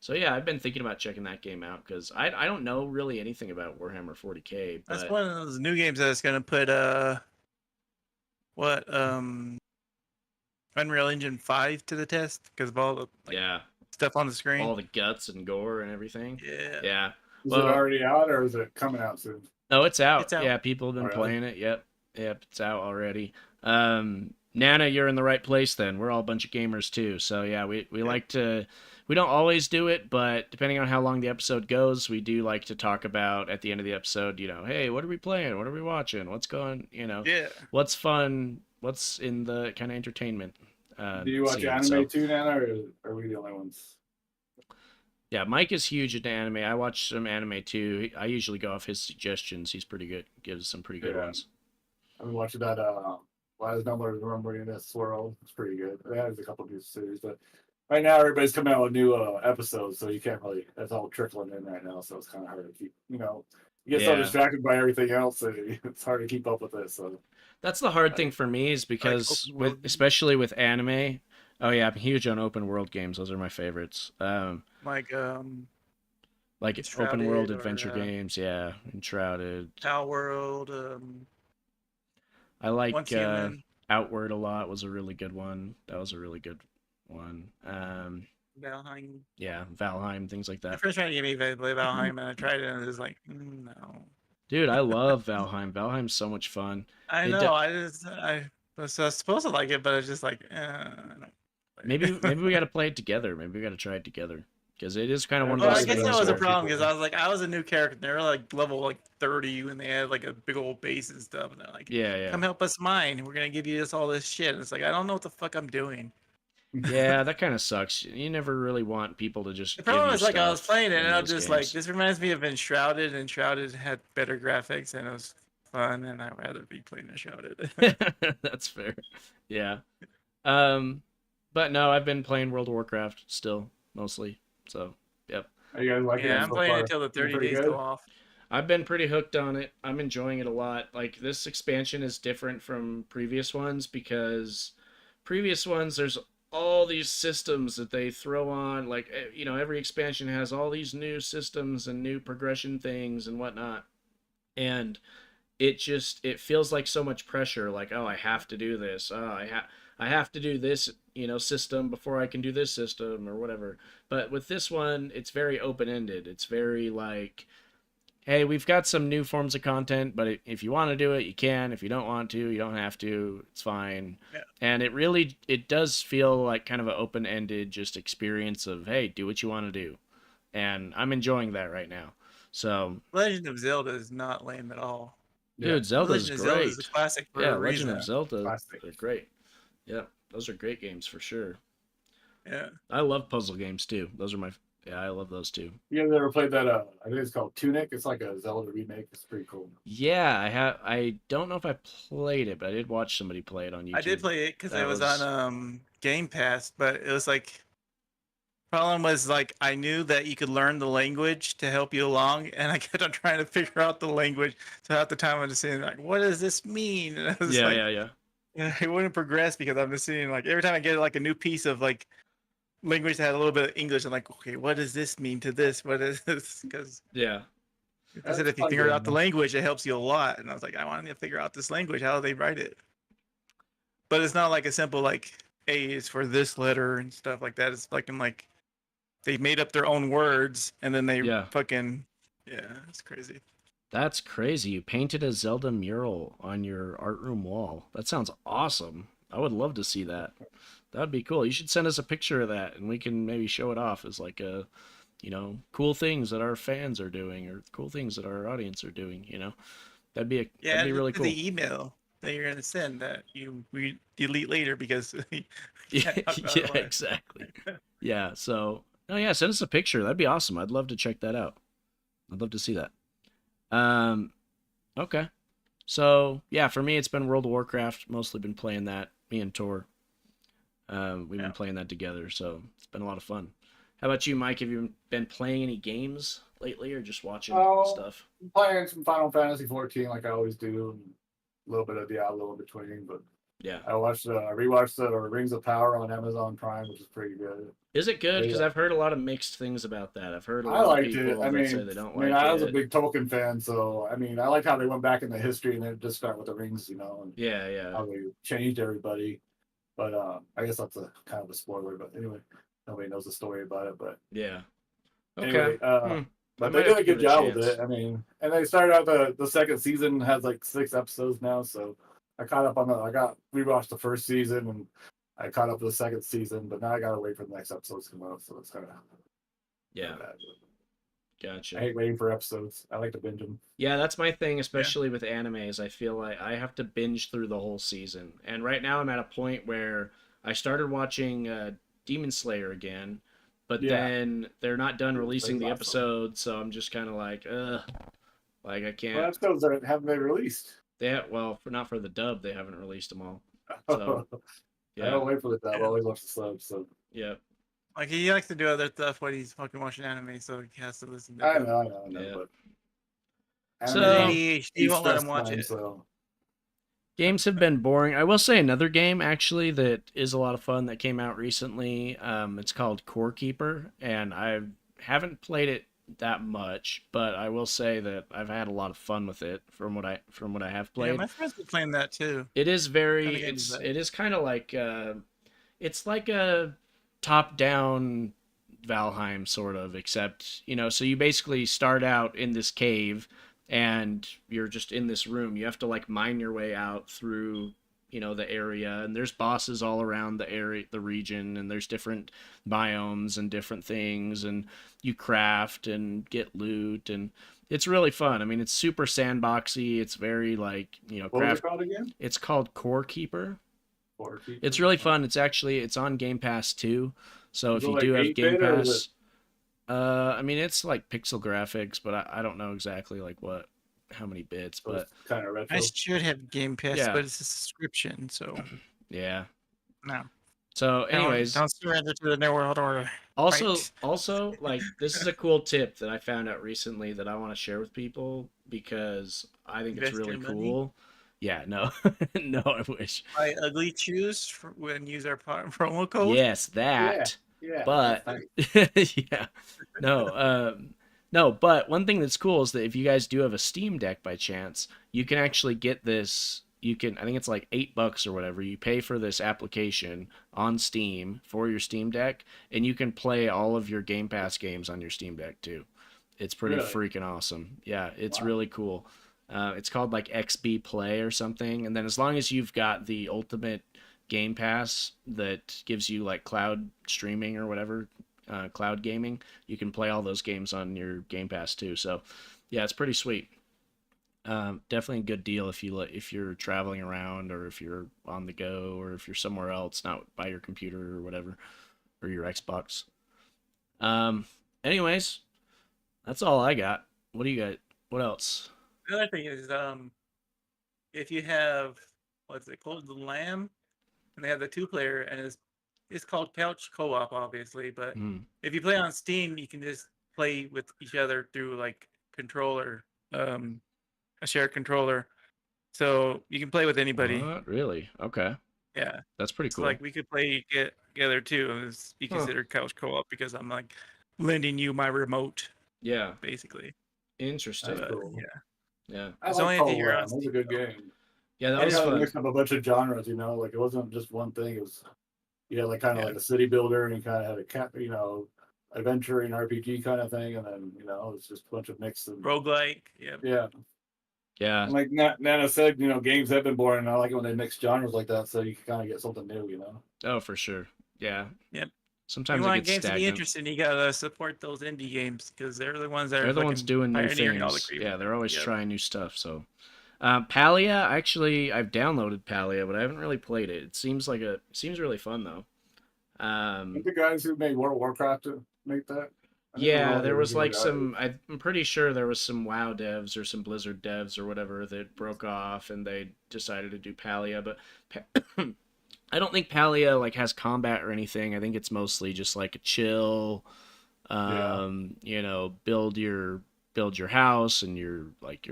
so yeah, I've been thinking about checking that game out because I don't know really anything about Warhammer 40K. But... That's one of those new games that's going to put Unreal Engine 5 to the test because of all the stuff on the screen, all the guts and gore and everything. Yeah. Yeah. Is it already out or is it coming out soon? Oh, it's out. It's out. Yeah, people have been Really? playing it. Yep, it's out already. Nana, you're in the right place. Then we're all a bunch of gamers too. So yeah, we like to. We don't always do it, but depending on how long the episode goes, we do like to talk about at the end of the episode. Hey, what are we playing? What are we watching? What's going? Yeah. What's fun? What's in the kind of entertainment? Do you watch scene. anime too, Nana, or are we the only ones? Yeah, Mike is huge into anime. I watch some anime too. I usually go off his suggestions. He's pretty good. Gives some pretty good ones. I've been watching that. Why is Number Remembering This World? It's pretty good. It has a couple new series, but right now everybody's coming out with new episodes, so you can't really. That's all trickling in right now, so it's kind of hard to keep. You get so distracted by everything else, that it's hard to keep up with it. So that's the hard thing for me, is because especially with anime. Oh yeah, I'm huge on open world games. Those are my favorites. Like open world adventure games, yeah. Enshrouded. Tower World. I like Outward a lot. Was a really good one. That was a really good one. Valheim. Yeah, Valheim, things like My that. friend's trying to get me to play Valheim, and I tried it, and it was like, no. Dude, I love Valheim. Valheim's so much fun. I know. I was supposed to like it, but it's just like, Maybe we got to play it together. Maybe we got to try it together, because it is kind of one of Well, those I guess things that was a where- problem because I was a new character. They were like level 30, and they had like a big old base and stuff. And they're like, Yeah. come help us mine. We're gonna give you all this shit. And it's like, I don't know what the fuck I'm doing. Yeah, that kind of sucks. You never really want people to just. The problem is, like, I was playing it, and I was those just like, games. this reminds me of Enshrouded. Enshrouded had better graphics, and it was fun, and I'd rather be playing Enshrouded. That's fair. Yeah. But no, I've been playing World of Warcraft still, mostly. So, yep. Are you guys liking it Yeah, I'm so playing far? until the 30 Pretty days good? go off. I've been pretty hooked on it. I'm enjoying it a lot. Like, this expansion is different from previous ones, because previous ones, there's all these systems that they throw on. Like, every expansion has all these new systems and new progression things and whatnot. And it feels like so much pressure. Like, oh, I have to do this. Oh, I have to do this, system before I can do this system or whatever. But with this one, it's very open-ended. It's very like, hey, we've got some new forms of content, but if you want to do it, you can. If you don't want to, you don't have to. It's fine. Yeah. And it does feel like kind of an open-ended just experience of, hey, do what you want to do. And I'm enjoying that right now. So Legend of Zelda is not lame at all. dude, Zelda's Legend of great. Zelda is a classic for a Legend reason. of Zelda, Classic. they're great. Yeah, those are great games for sure. Yeah. I love puzzle games too. I love those too. You guys ever played that? I think it's called Tunic. It's like a Zelda remake. It's pretty cool. Yeah, I have. I don't know if I played it, but I did watch somebody play it on YouTube. I did play it because That it was on Game Pass, but it was like, problem was like I knew that you could learn the language to help you along, and I kept on trying to figure out the language. So half the time I'm just saying like, what does this mean? And I was like, Yeah. It wouldn't progress because I'm just seeing like every time I get like a new piece of like language that had a little bit of English, I'm like, okay, what does this mean to this? What is this? Because Yeah. I said if you figure out the language, it helps you a lot. And I was like, I wanted to figure out this language. How do they write it? But it's not like a simple like A is for this letter and stuff like that. It's like they made up their own words and then they fucking it's crazy. That's crazy. You painted a Zelda mural on your art room wall. That sounds awesome. I would love to see that. That'd be cool. You should send us a picture of that, and we can maybe show it off as like a, cool things that our fans are doing, or cool things that our audience are doing. That'd be really cool. The email that you're gonna send that we delete later because yeah, exactly. Yeah. So send us a picture. That'd be awesome. I'd love to check that out. I'd love to see that. Okay. So yeah, for me, it's been World of Warcraft. Mostly been playing that. Me and Tor. We've been playing that together, so it's been a lot of fun. How about you, Mike? Have you been playing any games lately, or just watching stuff? I'm playing some Final Fantasy 14 like I always do, and a little bit of Diablo in between. But yeah, I rewatched the Rings of Power on Amazon Prime, which is pretty good. Is it good? Because I've heard a lot of mixed things about that. I've heard a lot I liked of people it. say they don't like it. I was a big Tolkien fan, so I like how they went back in the history and they just start with the rings, and how they changed everybody. But I guess that's a kind of a spoiler. But anyway, nobody knows the story about it. But yeah. Okay. Anyway, But they did a good job with it. I mean, and they started out the second season has like 6 episodes now, so I caught up on we watched the first season and I caught up with the second season, but now I gotta wait for the next episodes to come out, so it's kind of bad. Gotcha. I hate waiting for episodes. I like to binge them. Yeah, that's my thing, especially with animes. I feel like I have to binge through the whole season. And right now I'm at a point where I started watching Demon Slayer again, but then they're not done releasing the episodes, so I'm just kind of like, like I can't. What episodes haven't they released? Not for the dub, they haven't released them all. So, I don't wait for the dub. I always watch the sub. So yeah. Like he likes to do other stuff when he's fucking watching anime, so he has to listen to I know. Yeah. But So he won't let him watch it. So. Games have been boring. I will say another game actually that is a lot of fun that came out recently. It's called Core Keeper, and I haven't played it that much, but I will say that I've had a lot of fun with it from what I have played. Yeah, my friends been playing that too. It is it is kind of like it's like a top-down Valheim sort of, except, so you basically start out in this cave and you're just in this room. You have to like mine your way out through, the area, and there's bosses all around the region, and there's different biomes and different things, and you craft and get loot, and it's really fun. I mean, it's super sandboxy. It's very like, What was it called again? It's called Core Keeper. It's really fun. It's on Game Pass too. So if you do have Game Pass, I mean, it's like pixel graphics, but I don't know exactly like how many bits, but kind of retro. I should have Game Pass, but it's a subscription, so yeah. No. So, anyways, don't surrender to the New World Order. Also, like, this is a cool tip that I found out recently that I want to share with people because I think it's really cool. Yeah, no, no, I wish. Buy ugly shoes when use our promo code. Yes, that. Yeah. But yeah, no. But one thing that's cool is that if you guys do have a Steam Deck by chance, you can actually get this. I think it's like $8 or whatever. You pay for this application on Steam for your Steam Deck, and you can play all of your Game Pass games on your Steam Deck too. It's pretty freaking awesome. Yeah, it's really cool. It's called like XB Play or something, and then as long as you've got the Ultimate Game Pass that gives you like cloud streaming or whatever, cloud gaming, you can play all those games on your Game Pass too. So, yeah, it's pretty sweet. Definitely a good deal if you're traveling around, or if you're on the go, or if you're somewhere else, not by your computer or whatever, or your Xbox. Anyways, that's all I got. What do you got? What else? The other thing is, if you have what's it called, the Lamb, and they have the 2-player, and it's called couch co-op, obviously. But if you play on Steam, you can just play with each other through like controller, a shared controller, so you can play with anybody. Really? Okay. Yeah, that's pretty cool. So, like, we could play together too, and it's be considered couch co-op because I'm like lending you my remote. Yeah, basically. Interesting. Cool. Yeah. It's only if you're on. It was a good game. Yeah, that was fun. Mixed up a bunch of genres, like it wasn't just one thing. It was, like kind of like a city builder, and you kind of had a adventure and RPG kind of thing, and then it's just a bunch of mixed and roguelike. Yeah. Yeah. And like Nana said, games have been boring. And I like it when they mix genres like that, so you can kind of get something new. Oh, for sure. Yeah. Yep. Sometimes you want games to be interesting, you gotta support those indie games because they're the ones that they're the ones doing new things. Yeah, they're always trying new stuff. So, Palia, actually, I've downloaded Palia, but I haven't really played it. It seems really fun though. The guys who made World of Warcraft to make that. Yeah, there was like some. I'm pretty sure there was some WoW devs or some Blizzard devs or whatever that broke off and they decided to do Palia, but. I don't think Palia like has combat or anything. I think it's mostly just like a chill, build your house and your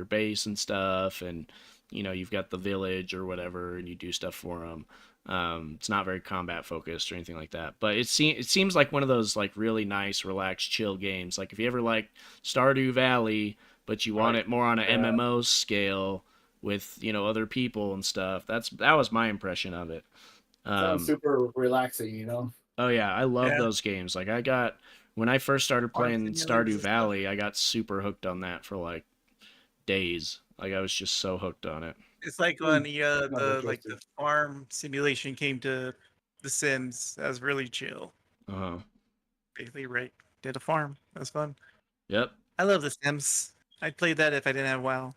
base and stuff, and you've got the village or whatever, and you do stuff for them. It's not very combat focused or anything like that, but it seems like one of those like really nice, relaxed, chill games. Like if you ever like Stardew Valley, but you want it more on an MMO scale with other people and stuff. That was my impression of it. Sounds super relaxing, Oh yeah, I love those games. Like I got When I first started playing simulators Stardew and stuff. Valley, I got super hooked on that for like days. Like I was just so hooked on it. It's like when interesting. the farm simulation came to The Sims. That was really chill. Uh-huh. Basically, right? Did a farm. That was fun. Yep. I love The Sims. I'd play that if I didn't have WoW.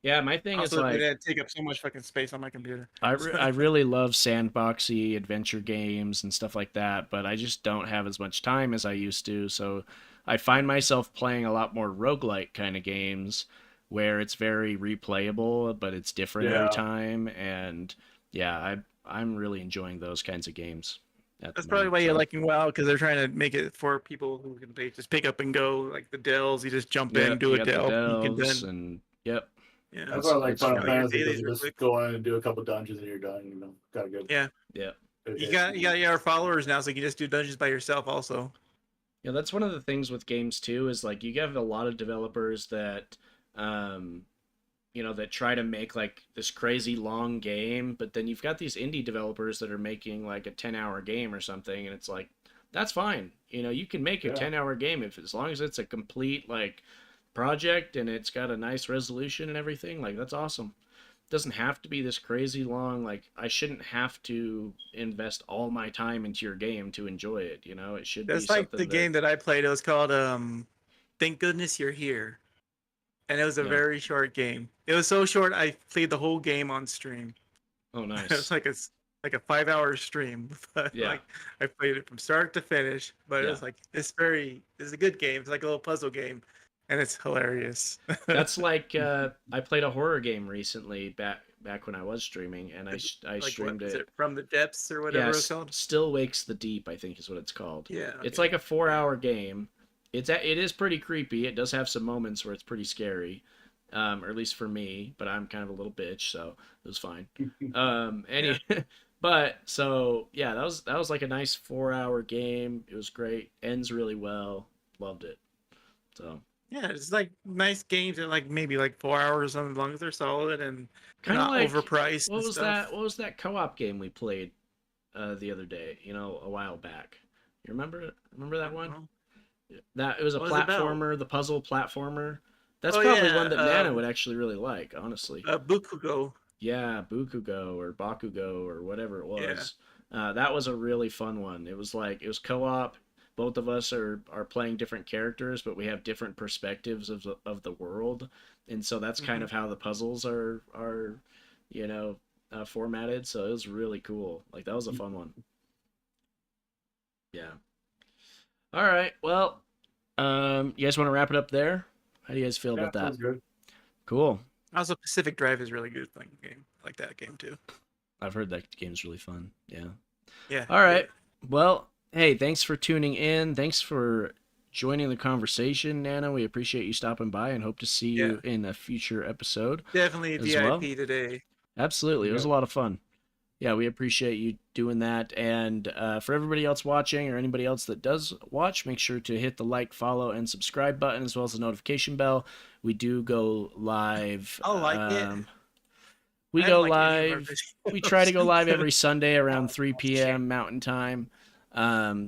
Yeah, my thing is Also, like it'd take up so much fucking space on my computer. I really love sandboxy adventure games and stuff like that, but I just don't have as much time as I used to. So I find myself playing a lot more roguelike kind of games where it's very replayable, but it's different every Yeah. time. And yeah, I'm really enjoying those kinds of games. That's probably why you're liking WoW, because they're trying to make it for people who can just pick up and go, like the dells. You just jump in, do a del, you can delves then. and yep. Yeah, That's why I like That's Final fun. Fantasy, Dailies because you real just quick. go in and do a couple dungeons and you're done. Got a good. Yeah. Yeah. You got your followers now, so you can just do dungeons by yourself also. Yeah, that's one of the things with games too, is like you have a lot of developers that that try to make like this crazy long game, but then you've got these indie developers that are making like a 10-hour game or something, and it's like that's fine. You can make a 10-hour game as long as it's a complete like project and it's got a nice resolution and everything. Like that's awesome. It doesn't have to be this crazy long. Like I shouldn't have to invest all my time into your game to enjoy it. It should That's be like something the game that I played. It was called Thank Goodness You're Here. And it was a Yeah. very short game. It was so short I played the whole game on stream. Oh, nice. It was like a 5-hour stream. But Yeah. like I played it from start to finish. But Yeah. it was like it's a good game. It's like a little puzzle game. And it's hilarious. That's like I played a horror game recently back when I was streaming, and I like streamed what, is it. it From the Depths or whatever Yeah, it's called? Still Wakes the Deep, I think is what it's called. Yeah. It's okay. like a 4-hour game. It is pretty creepy. It does have some moments where it's pretty scary, or at least for me. But I'm kind of a little bitch, so it was fine. But so yeah, that was like a nice 4-hour game. It was great. Ends really well. Loved it. So Yeah, it's like nice games that like maybe like 4 hours as long as they're solid and kind of not like overpriced. What and was stuff. that? What was that co-op game we played the other day? A while back. You remember that one? That it was a What was it about? platformer, the puzzle platformer. That's Oh, probably yeah, one that Nana would actually really like, honestly. Bukugo. Yeah, Bukugo or Bakugo or whatever it was. That was a really fun one. It was co-op. Both of us are playing different characters, but we have different perspectives of the world, and so that's kind of how the puzzles are formatted. So it was really cool. Like that was a fun one. Yeah. All right. Well, you guys want to wrap it up there? How do you guys feel about that? Sounds good. Cool. Also, Pacific Drive is really good game. I like that game too. I've heard that game's really fun. Yeah. Yeah. All right. Well, hey, thanks for tuning in. Thanks for joining the conversation, Nana. We appreciate you stopping by and hope to see you in a future episode. Definitely a as VIP well. today. Absolutely. It was a lot of fun. Yeah, we appreciate you doing that. And for everybody else watching or anybody else that does watch, make sure to hit the like, follow, and subscribe button as well as the notification bell. We do go live. I like it. We I go like any of our live. videos. We try to go live every Sunday around 3 p.m. Mountain Time.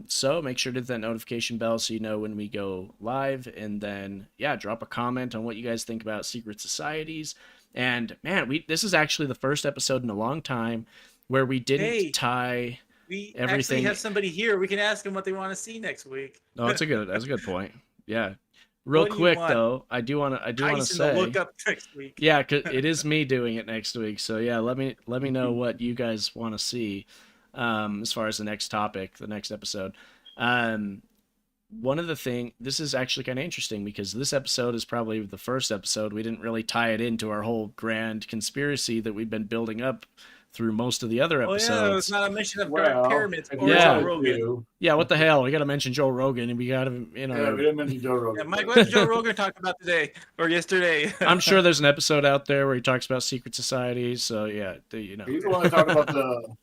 So make sure to hit that notification bell so you know when we go live. And then, drop a comment on what you guys think about secret societies. And man, this is actually the first episode in a long time where we didn't tie We everything. actually have somebody here. We can ask them what they want to see next week. Oh, that's a good point. Yeah. Real What do you quick want? though, I do want to Tyson say, to look up next week. yeah, 'cause it is me doing it next week. So yeah, let me know what you guys want to see, as far as the next topic, the next episode. One of the things, this is actually kind of interesting because this episode is probably the first episode. We didn't really tie it into our whole grand conspiracy that we've been building up through most of the other episodes. Oh yeah, it's not a mention of Well, pyramids or Yeah. Joe Rogan. Yeah, what the hell? We got to mention Joe Rogan, and we got to, Yeah, we didn't mention Joe Yeah, Rogan. Mike, what did Joe Rogan talk about today or yesterday? I'm sure there's an episode out there where he talks about secret societies. So yeah, He's the one that talked about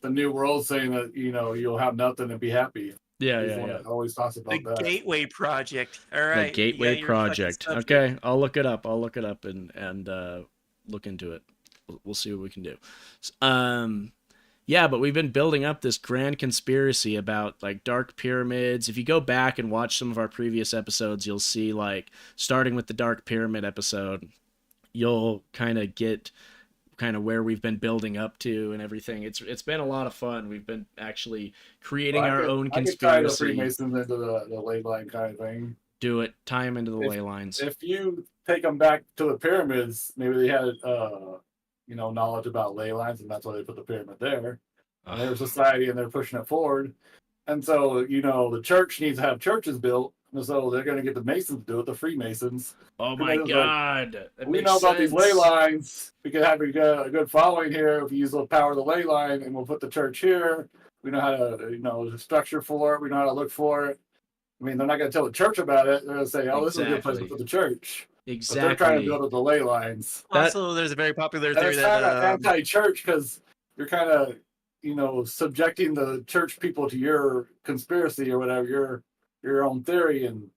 the new world, saying that you'll have nothing and be happy. Yeah, He's the one that always talks about The that. Gateway Project. All right. The Gateway Project. Okay, I'll look it up. And look into it. We'll see what we can do. Yeah, but we've been building up this grand conspiracy about like dark pyramids. If you go back and watch some of our previous episodes, you'll see like starting with the dark pyramid episode, you'll kind of get where we've been building up to and everything. It's been a lot of fun. We've been actually creating our own conspiracy. I could tie the Freemasons into the ley line kind of thing. Do it. Tie them into the ley lines. If you take them back to the pyramids, maybe they had knowledge about ley lines, and that's why they put the pyramid there. And they're a society, and they're pushing it forward. And so, the church needs to have churches built, and so they're going to get the Masons to do it, the Freemasons. Oh my God! Like, we know about these ley lines. We can have a good following here if we use the power of the ley line, and we'll put the church here. We know how to, the structure for it. We know how to look for it. I mean, they're not going to tell the church about it. They're going to say, "Oh, this is a good place to put the church." Exactly. But they're trying to build up the ley lines. Also, there's a very popular theory that anti-church because you're kind of, subjecting the church people to your conspiracy or whatever, your own theory, and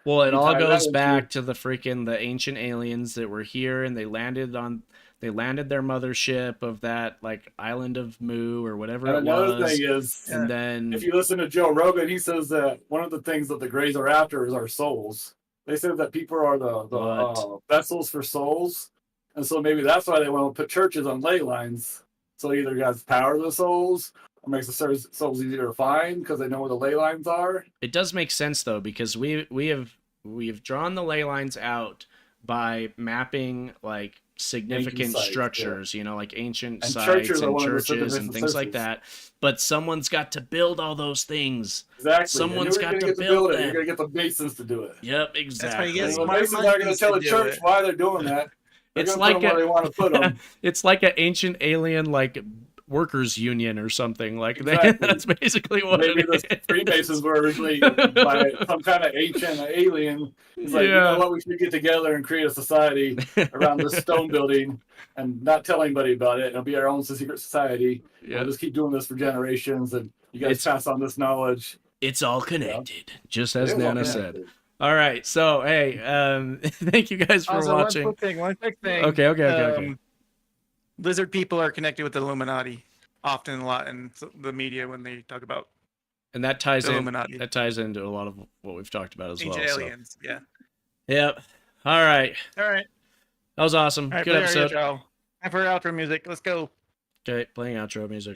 Well, it all goes back to the ancient aliens that were here, and they landed their mothership of that like island of Mu or whatever it was. Another thing is, and then if you listen to Joe Rogan, he says that one of the things that the Greys are after is our souls. They said that people are the vessels for souls, and so maybe that's why they want to put churches on ley lines. So either you guys power the souls, or makes the souls easier to find because they know where the ley lines are. It does make sense though, because we have drawn the ley lines out by mapping like significant sites, structures, like ancient sites and churches and things like that. But someone's got to build all those things. Exactly. Someone's got to build it. You're gonna get the Masons to do it. Yep, exactly. The Masons are gonna tell the church why they're doing that. It's like they want to put them. It's like an ancient alien like workers union or something like that. That's basically what maybe the Freemasons were originally by some kind of ancient alien. It's like, you know what, we should get together and create a society around this stone building and not tell anybody about it. It'll be our own secret society. We'll just keep doing this for generations, and you guys pass on this knowledge. It's all connected, just as Nana said. All right, so hey, thank you guys for watching. One quick thing. Okay. Lizard people are connected with the Illuminati often, a lot in the media when they talk about. And that ties the Illuminati. That ties into a lot of what we've talked about as ancient well. aliens, yeah. Yep. All right. That was awesome. All right, good episode. Time for outro music. Let's go. Okay, playing outro music.